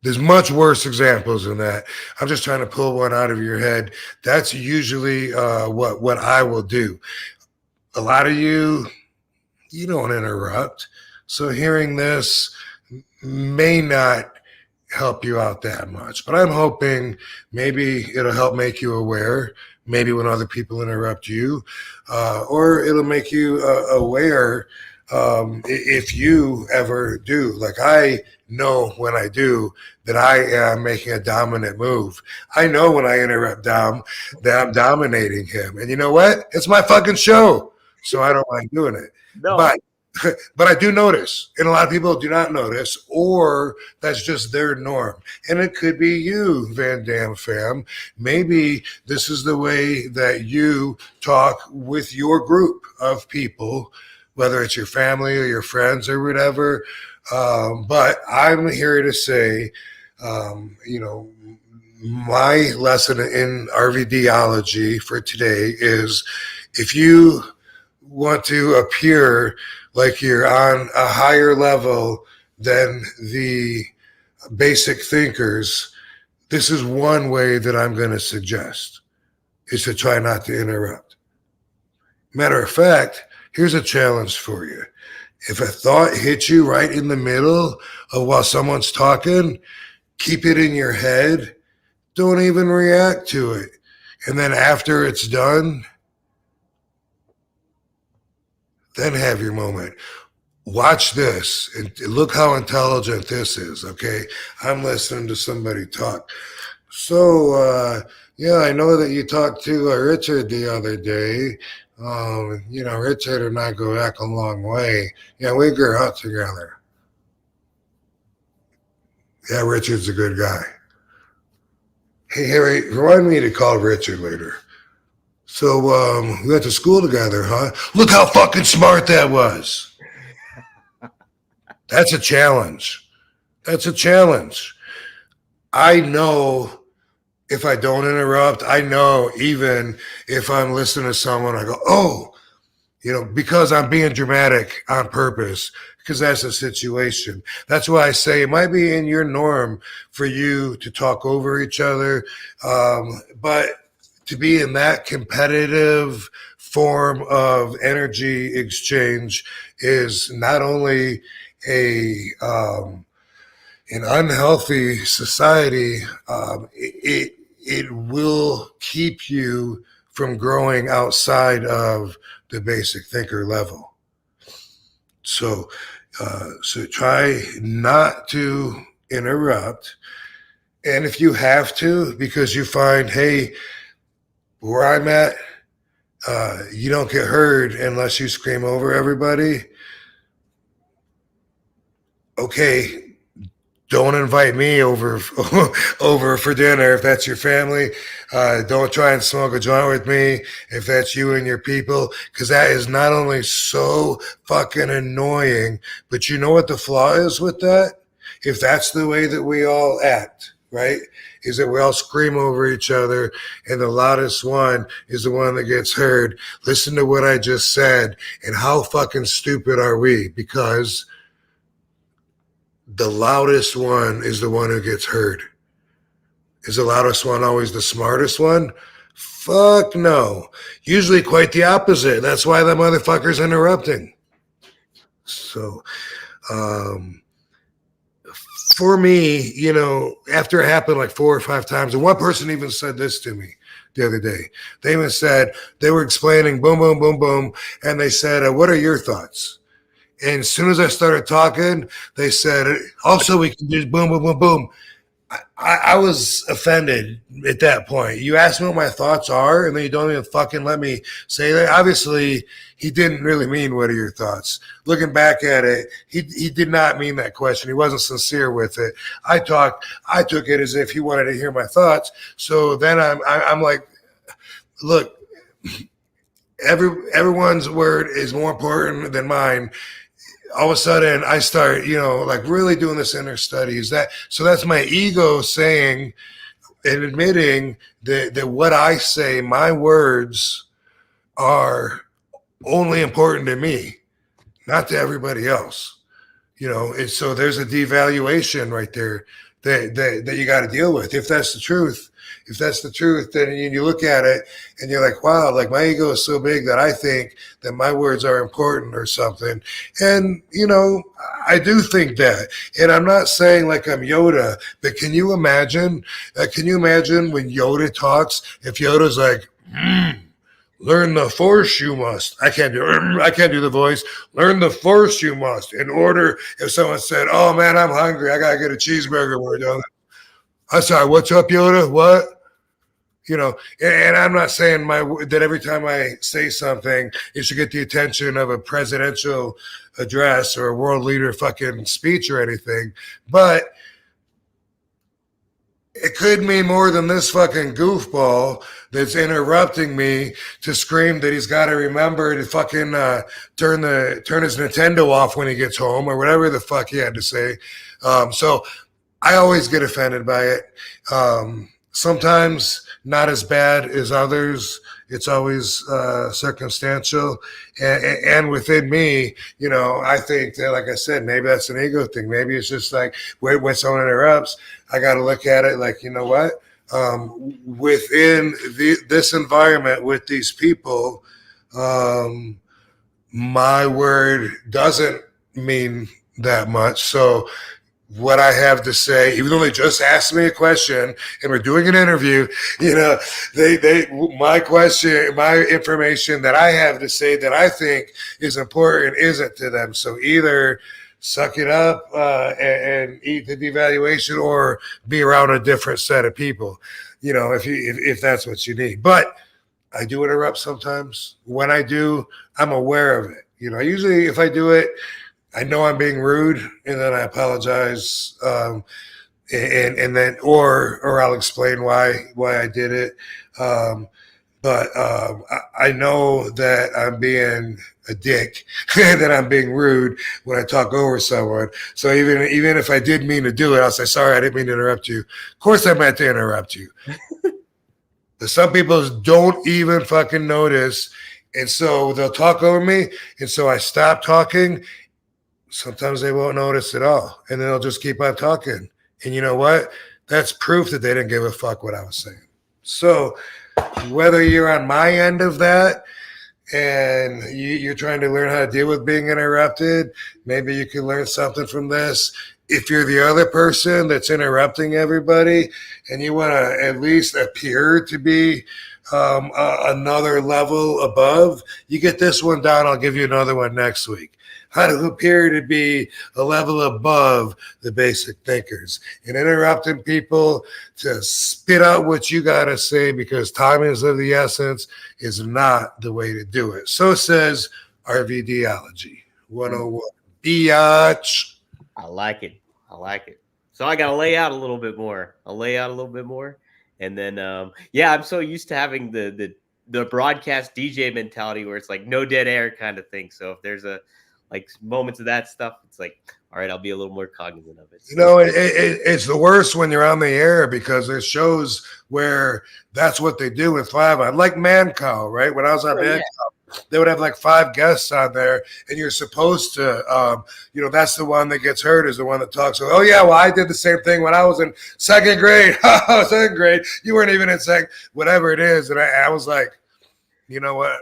There's much worse examples than that. I'm just trying to pull one out of your head. That's usually what I will do. A lot of you don't interrupt. So hearing this may not help you out that much. But I'm hoping maybe it'll help make you aware, maybe when other people interrupt you, or it'll make you aware if you ever do. Like, I know when I do that I am making a dominant move. I know when I interrupt Dom that I'm dominating him. And you know what? It's my fucking show. So I don't mind doing it. No. But I do notice, and a lot of people do not notice, or that's just their norm. And it could be you, Van Dam fam. Maybe this is the way that you talk with your group of people, whether it's your family or your friends or whatever. But I'm here to say, my lesson in RVology for today is, if you want to appear like you're on a higher level than the basic thinkers, this is one way that I'm going to suggest, is to try not to interrupt. Matter of fact, here's a challenge for you. If a thought hits you right in the middle of while someone's talking, keep it in your head. Don't even react to it. And then after it's done, then have your moment. Watch this and look how intelligent this is, okay? I'm listening to somebody talk. So, I know that you talked to Richard the other day. Richard and I go back a long way. Yeah, we grew up together. Yeah, Richard's a good guy. Hey, Harry, remind me to call Richard later. So, we went to school together, huh? Look how fucking smart that was. That's a challenge. I know if I don't interrupt, I know even if I'm listening to someone, I go, oh, because I'm being dramatic on purpose, because that's the situation. That's why I say it might be in your norm for you to talk over each other, but to be in that competitive form of energy exchange is not only an unhealthy society, it will keep you from growing outside of the basic thinker level. So try not to interrupt. And if you have to, because you find, hey, where I'm at, you don't get heard unless you scream over everybody. Okay, don't invite me over for dinner if that's your family. Don't try and smoke a joint with me if that's you and your people, because that is not only so fucking annoying, but you know what the flaw is with that? If that's the way that we all act, right, is that we all scream over each other and the loudest one is the one that gets heard. Listen to what I just said, and how fucking stupid are we? Because the loudest one is the one who gets heard. Is the loudest one always the smartest one? Fuck no. Usually quite the opposite. That's why that motherfucker's interrupting. So, for me, after it happened like 4 or 5 times, and one person even said this to me the other day. They even said, they were explaining boom, boom, boom, boom, and they said, what are your thoughts? And as soon as I started talking, they said, also, we can do boom, boom, boom, boom. I was offended at that point. You asked me what my thoughts are, and then you don't even fucking let me say that. Obviously, he didn't really mean, what are your thoughts? Looking back at it, he did not mean that question. He wasn't sincere with it. I took it as if he wanted to hear my thoughts. So then I'm like, look, everyone's word is more important than mine. All of a sudden I start, really doing this inner study. So that's my ego saying and admitting that what I say, my words, are only important to me, not to everybody else. So there's a devaluation right there that you got to deal with. If that's the truth, then you look at it and you're like, wow, like my ego is so big that I think that my words are important or something. And, I do think that. And I'm not saying like I'm Yoda, but can you imagine when Yoda talks, if Yoda's like, learn the force you must. I can't do the voice. Learn the force you must. In order, if someone said, oh man, I'm hungry, I gotta get a cheeseburger when we're done. I'm sorry, what's up, Yoda? What? You know, and I'm not saying that every time I say something, it should get the attention of a presidential address or a world leader fucking speech or anything, but it could mean more than this fucking goofball that's interrupting me to scream that he's got to remember to fucking turn his Nintendo off when he gets home or whatever the fuck he had to say. So I always get offended by it. Sometimes not as bad as others. It's always circumstantial. And within me, you know, I think that, like I said, maybe that's an ego thing. Maybe it's just like when someone interrupts, I got to look at it like, you know what? Within this environment with these people, my word doesn't mean that much. So what I have to say, even though they just asked me a question and we're doing an interview, you know, my question, my information that I have to say that I think is important isn't to them. So either suck it up and eat the devaluation or be around a different set of people, you know, if that's what you need. But I do interrupt sometimes. When I do, I'm aware of it. You know, usually if I do it, I know I'm being rude, and then I apologize, and then or I'll explain why I did it. But I know that I'm being a dick, and that I'm being rude when I talk over someone. So even if I did mean to do it, I'll say, sorry, I didn't mean to interrupt you. Of course I meant to interrupt you. But some people don't even fucking notice, and so they'll talk over me, and so I stop talking. Sometimes they won't notice at all, and then they'll just keep on talking. And you know what? That's proof that they didn't give a fuck what I was saying. So whether you're on my end of that and you're trying to learn how to deal with being interrupted, maybe you can learn something from this. If you're the other person that's interrupting everybody and you want to at least appear to be another level above, you get this one down. I'll give you another one next week. How to appear to be a level above the basic thinkers and interrupting people to spit out what you got to say because time is of the essence is not the way to do it. So says RVology 101. Biatch. I like it. So I got to lay out a little bit more. And then, I'm so used to having the broadcast DJ mentality where it's like no dead air kind of thing. So if there's like moments of that stuff, it's like, all right, I'll be a little more cognizant of it. You know, it's the worst when you're on the air because there's shows where that's what they do with Five On, like Man Cow, right? When I was on Man Cow, they would have like 5 guests on there, and you're supposed to, you know, that's the one that gets heard is the one that talks. Oh yeah, well I did the same thing when I was in 2nd grade. Second grade, you weren't even in second, whatever it is, and I was like, you know what?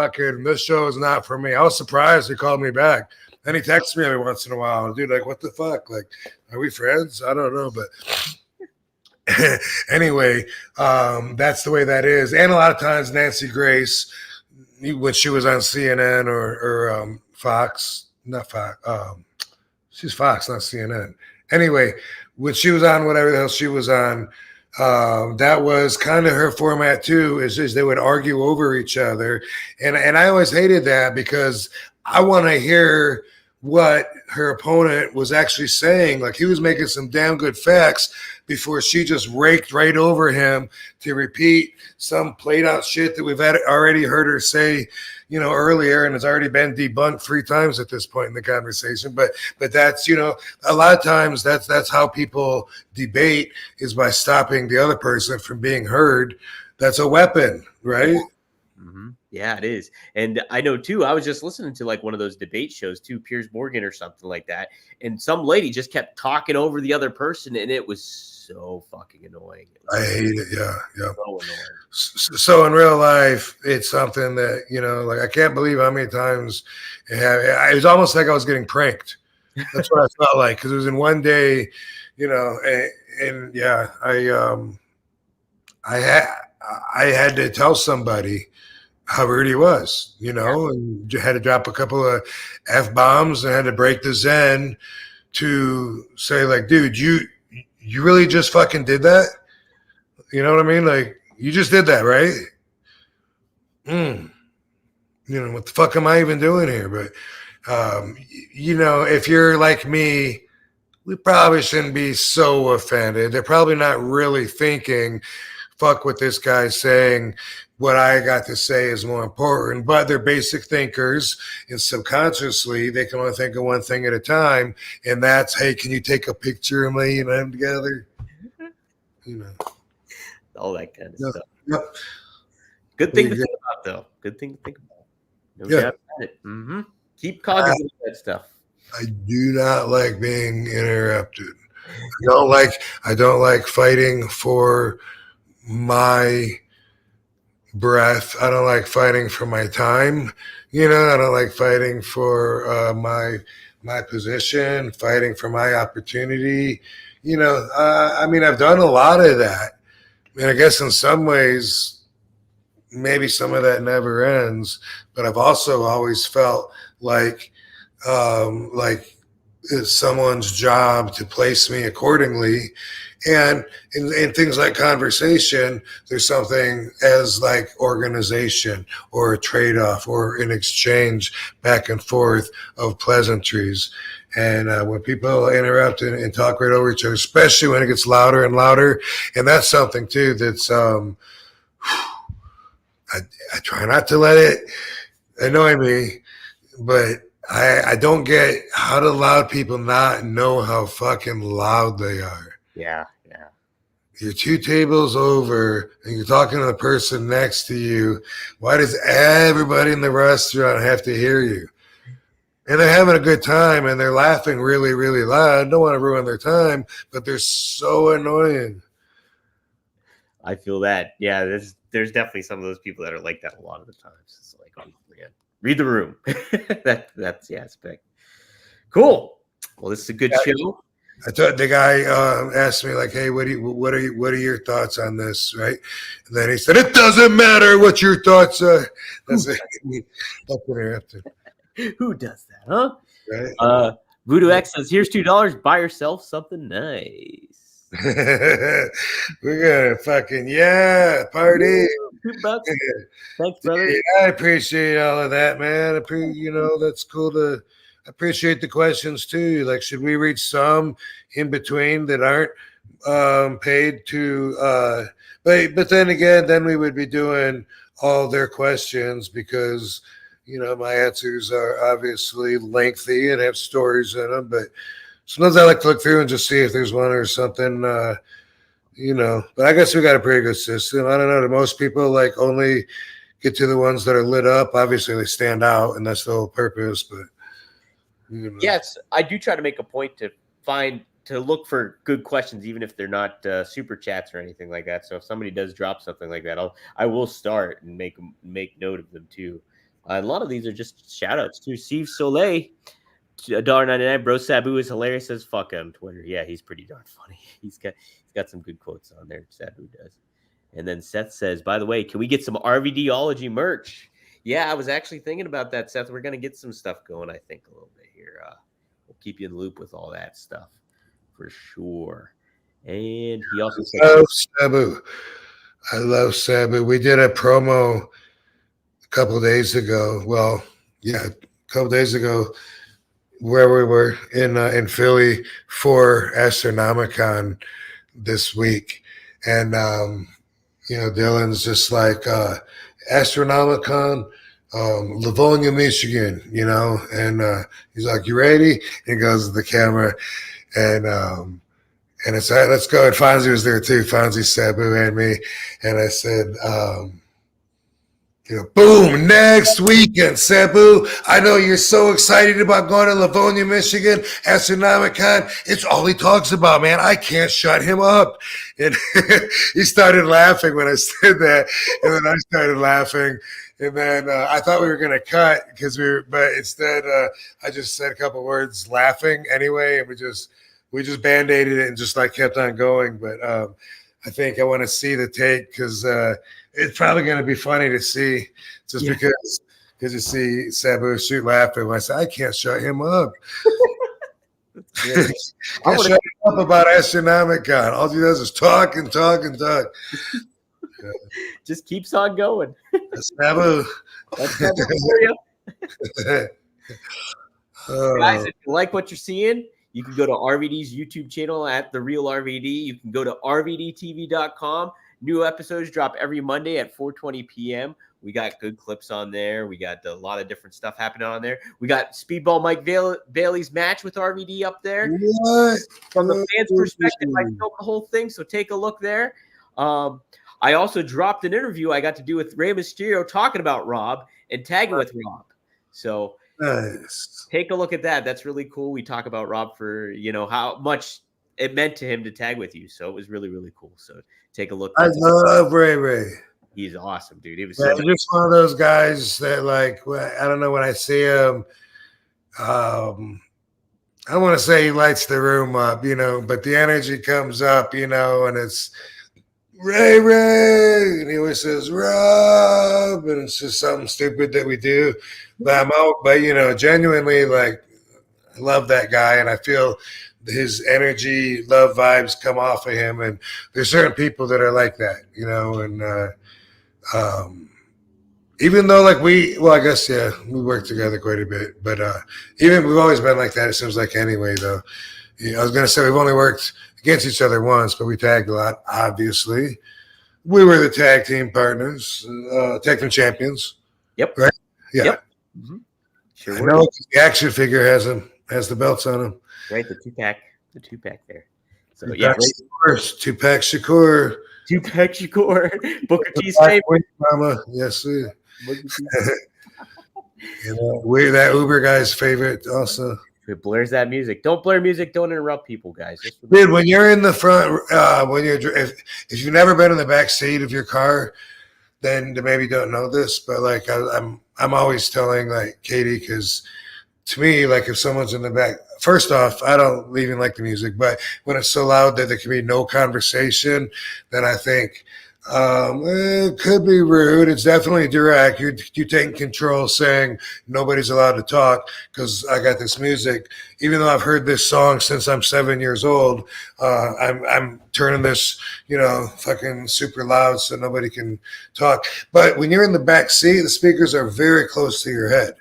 This show is not for me. I was surprised he called me back. Then he texts me every once in a while. Dude, like, what the fuck? Like, are we friends? I don't know. But anyway, that's the way that is. And a lot of times Nancy Grace, when she was on CNN or Fox, not Fox, she's Fox, not CNN. Anyway, when she was on whatever the hell she was on, that was kind of her format too, is they would argue over each other. And I always hated that because I want to hear what her opponent was actually saying. Like he was making some damn good facts before she just raked right over him to repeat some played out shit that we've already heard her say, you know, earlier, and it's already been debunked 3 times at this point in the conversation. But that's, you know, a lot of times that's how people debate is by stopping the other person from being heard. That's a weapon, right? Mm-hmm. Yeah, it is. And I know too, I was just listening to like one of those debate shows too, Piers Morgan or something like that. And some lady just kept talking over the other person, and it was so fucking annoying. I hate it. Yeah. So annoying. So in real life, it's something that, you know, like I can't believe how many times it was almost like I was getting pranked. That's what I felt like, because it was in one day, you know, and I had to tell somebody how rude he was, and you had to drop a couple of F-bombs and had to break the zen to say, like, dude, you really just fucking did that? You know what I mean? Like, you just did that, right? What the fuck am I even doing here? But, if you're like me, we probably shouldn't be so offended. They're probably not really thinking, fuck what this guy's saying. What I got to say is more important, but they're basic thinkers, and subconsciously they can only think of one thing at a time, and that's, hey, can you take a picture of me and them together? All that kind of stuff. Yep. Good thing to think about, though. Good thing to think about. No doubt about it. Mm-hmm. Keep cognizant of that stuff. I do not like being interrupted. I don't like fighting for my breath. I don't like fighting for my time. I don't like fighting for my position, fighting for my opportunity. I've done a lot of that. And I guess in some ways, maybe some of that never ends. But I've also always felt like it's someone's job to place me accordingly. And in things like conversation, there's something as like organization or a trade-off or an exchange back and forth of pleasantries. And when people interrupt and talk right over each other, especially when it gets louder and louder, and that's something too that's I try not to let it annoy me, but I don't get how do loud people not know how fucking loud they are. Yeah. You're 2 tables over and you're talking to the person next to you. Why does everybody in the restaurant have to hear you? And they're having a good time and they're laughing really, really loud. Don't want to ruin their time, but they're so annoying. I feel that. Yeah, there's definitely some of those people that are like that a lot of the times. It's like, oh, man, read the room. That's the aspect. Cool. Well, this is a good show. I thought the guy asked me, like, hey, what are your thoughts on this, right? And then he said, it doesn't matter what your thoughts are. That's interrupted. Who does that, huh? Right. Voodoo X says, here's $2. Buy yourself something nice. We're gonna fucking party. $2. Thanks, brother. I appreciate all of that, man. That's cool to appreciate the questions too. Like, should we reach some in between that aren't paid to but then again, then we would be doing all their questions because my answers are obviously lengthy and have stories in them, but sometimes I like to look through and just see if there's one or something, but I guess we got a pretty good system. I don't know. Do most people like only get to the ones that are lit up? Obviously they stand out and that's the whole purpose, but yes, I do try to make a point to look for good questions, even if they're not super chats or anything like that. So if somebody does drop something like that, I will start and make note of them too. A lot of these are just shout outs too. Steve Soleil, $1.99. Bro Sabu is hilarious as fuck on Twitter. Yeah, he's pretty darn funny. He's got some good quotes on there. Sabu does. And then Seth says, by the way, can we get some RVology merch? Yeah, I was actually thinking about that, Seth. We're going to get some stuff going, I think, a little bit here. We'll keep you in the loop with all that stuff for sure. And he also said, I love Sabu. We did a promo a couple of days ago. Well, yeah, a couple of days ago where we were in Philly for Astronomicon this week. And, Dylan's just like, Astronomicon, Livonia, Michigan, and he's like, you ready? And he goes to the camera and it's all right, let's go. And Fonzie was there too. Fonzie, Sabu, and me. And I said, boom, next weekend, Sabu. I know you're so excited about going to Livonia, Michigan, Astronomicon. It's all he talks about, man. I can't shut him up. And he started laughing when I said that. And then I started laughing. And then I thought we were going to cut but instead I just said a couple words laughing anyway. And we just Band-Aided it and just like kept on going. But I think I want to see the take because it's probably going to be funny to see just because you see Sabu shoot laughing when I say I can't shut him up. Can't shut him up about Astronomicon. All he does is talk and talk and talk. Just keeps on going. Sabu. That's Sabu for you. Guys, if you like what you're seeing, you can go to RVD's YouTube channel at The Real RVD. You can go to rvdtv.com. New episodes drop every Monday at 4:20 p.m. We got good clips on there. We got a lot of different stuff happening on there. We got Speedball Mike Bailey's match with RVD up there. What? From the fans' perspective, I filmed the whole thing, so take a look there. I also dropped an interview I got to do with Rey Mysterio talking about Rob and tagging with Rob. So nice. Take a look at that. That's really cool. We talk about Rob for, how much it meant to him to tag with you. So it was really, really cool. So take a look. I love Ray. He's awesome, dude. He was just one of those guys that, like, I don't know, when I see him, I don't want to say he lights the room up, but the energy comes up, and it's Ray, and he always says Rob, and it's just something stupid that we do. But genuinely, like, I love that guy, and I feel his energy, love vibes come off of him. And there's certain people that are like that, and even though, like, we work together quite a bit, but even we've always been like that. It seems like anyway, though. I was gonna say we've only worked against each other once, but we tagged a lot. Obviously, we were the tag team partners, tag team champions. Yep. Right. Yeah. Yep. Mm-hmm. Sure. I know the action figure has the belts on him. Right, the two pack there. So Tupac Shakur. Tupac Shakur. Booker T's favorite. Mama. Yes, sir. That Uber guy's favorite also. It blurs that music. Don't blur music. Don't interrupt people, guys. Dude, when you're in the front, if you've never been in the back seat of your car, then they maybe don't know this, but like I'm always telling, like, Katie, because to me, like, if someone's in the back, first off, I don't even like the music, but when it's so loud that there can be no conversation, then I think it could be rude. It's definitely direct. You're taking control, saying nobody's allowed to talk because I got this music. Even though I've heard this song since I'm 7 years old, I'm turning this, fucking super loud so nobody can talk. But when you're in the back seat, the speakers are very close to your head.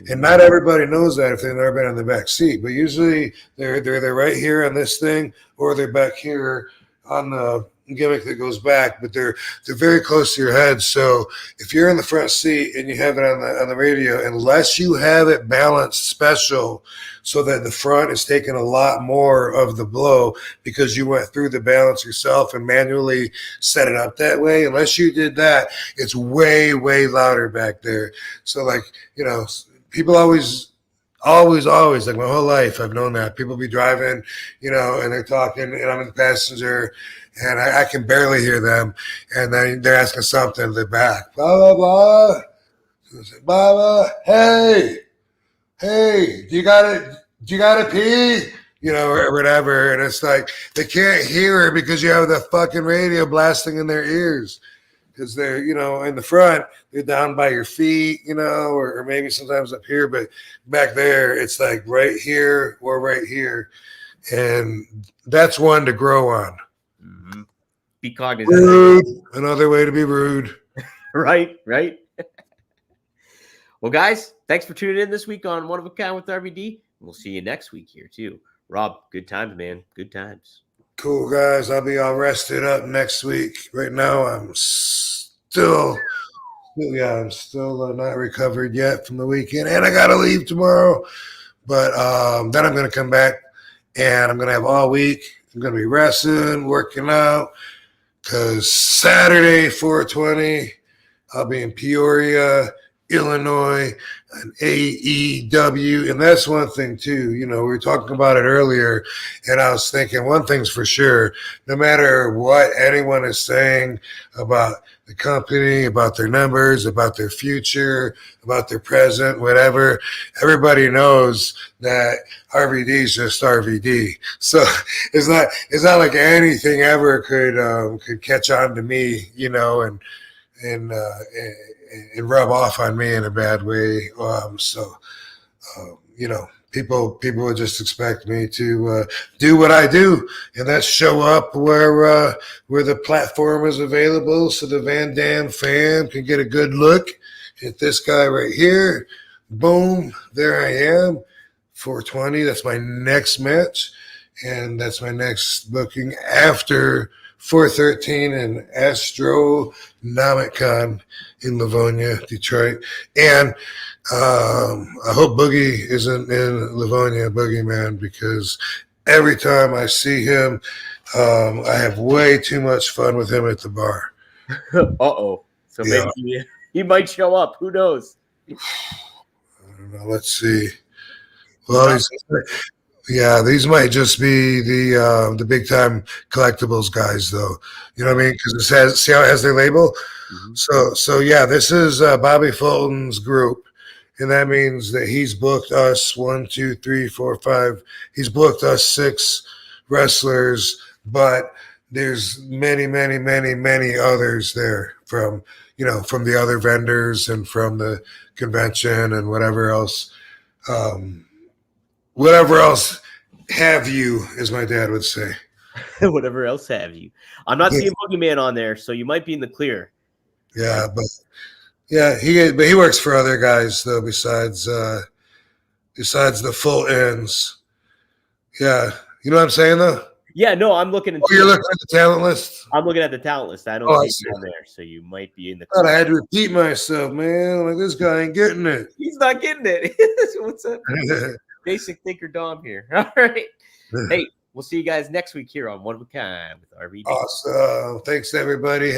And not everybody knows that if they've never been in the back seat. But usually they're right here on this thing, or they're back here on the gimmick that goes back. But they're very close to your head. So if you're in the front seat and you have it on the radio, unless you have it balanced special so that the front is taking a lot more of the blow because you went through the balance yourself and manually set it up that way, unless you did that, it's way, way louder back there. So, like, people always, like, my whole life, I've known that. People be driving, and they're talking, and I'm in the passenger, and I can barely hear them. And then they're asking something in the back. Blah, blah, blah. Blah, blah. Hey, do you got to pee? Or whatever. And it's like, they can't hear it because you have the fucking radio blasting in their ears. Because they're, in the front, they're down by your feet, or maybe sometimes up here, but back there, it's like right here or right here. And that's one to grow on. Mm-hmm. Be cognizant. Rude. Another way to be rude. Right. Well, guys, thanks for tuning in this week on One of a Kind with RVD. We'll see you next week here, too. Rob, good times, man. Good times. Cool, guys. I'll be all rested up next week. Right now, I'm still not recovered yet from the weekend, and I gotta leave tomorrow. But then I'm gonna come back, and I'm gonna have all week. I'm gonna be wrestling, working out, because Saturday 4/20, I'll be in Peoria, Illinois, an AEW. And that's one thing too, we were talking about it earlier, and I was thinking one thing's for sure, no matter what anyone is saying about the company, about their numbers, about their future, about their present, whatever, everybody knows that RVD is just RVD. So it's not like anything ever could catch on to me, and rub off on me in a bad way. People would just expect me to do what I do, and that's show up where the platform is available, so the Van Dam fan can get a good look at this guy right here. Boom, there I am. 420. That's my next match, and that's my next booking after 413 and Astronomicon in Livonia, Detroit. And I hope Boogie isn't in Livonia, Boogeyman, because every time I see him, I have way too much fun with him at the bar. Uh-oh. So maybe he might show up. Who knows? I don't know. Let's see. Well, these might just be the big time collectibles guys, though. You know what I mean? Because it says, see how it has their label. Mm-hmm. So yeah, this is Bobby Fulton's group, and that means that he's booked us 1, 2, 3, 4, 5. He's booked us 6 wrestlers, but there's many, many, many, many others there from the other vendors and from the convention and whatever else. Whatever else have you, as my dad would say. Whatever else have you. I'm not seeing Boogeyman on there, so you might be in the clear. Yeah, he works for other guys though, besides the full ends. Yeah, you know what I'm saying though. Yeah, no, I'm looking at. You're looking at the talent list. I'm looking at the talent list. I don't see it on there, so you might be in the. I had to repeat myself, man. Like, this guy ain't getting it. He's not getting it. What's up? Basic thinker Dom here. All right. Hey, we'll see you guys next week here on One of a Kind with RVology. Awesome. Thanks, everybody. Have a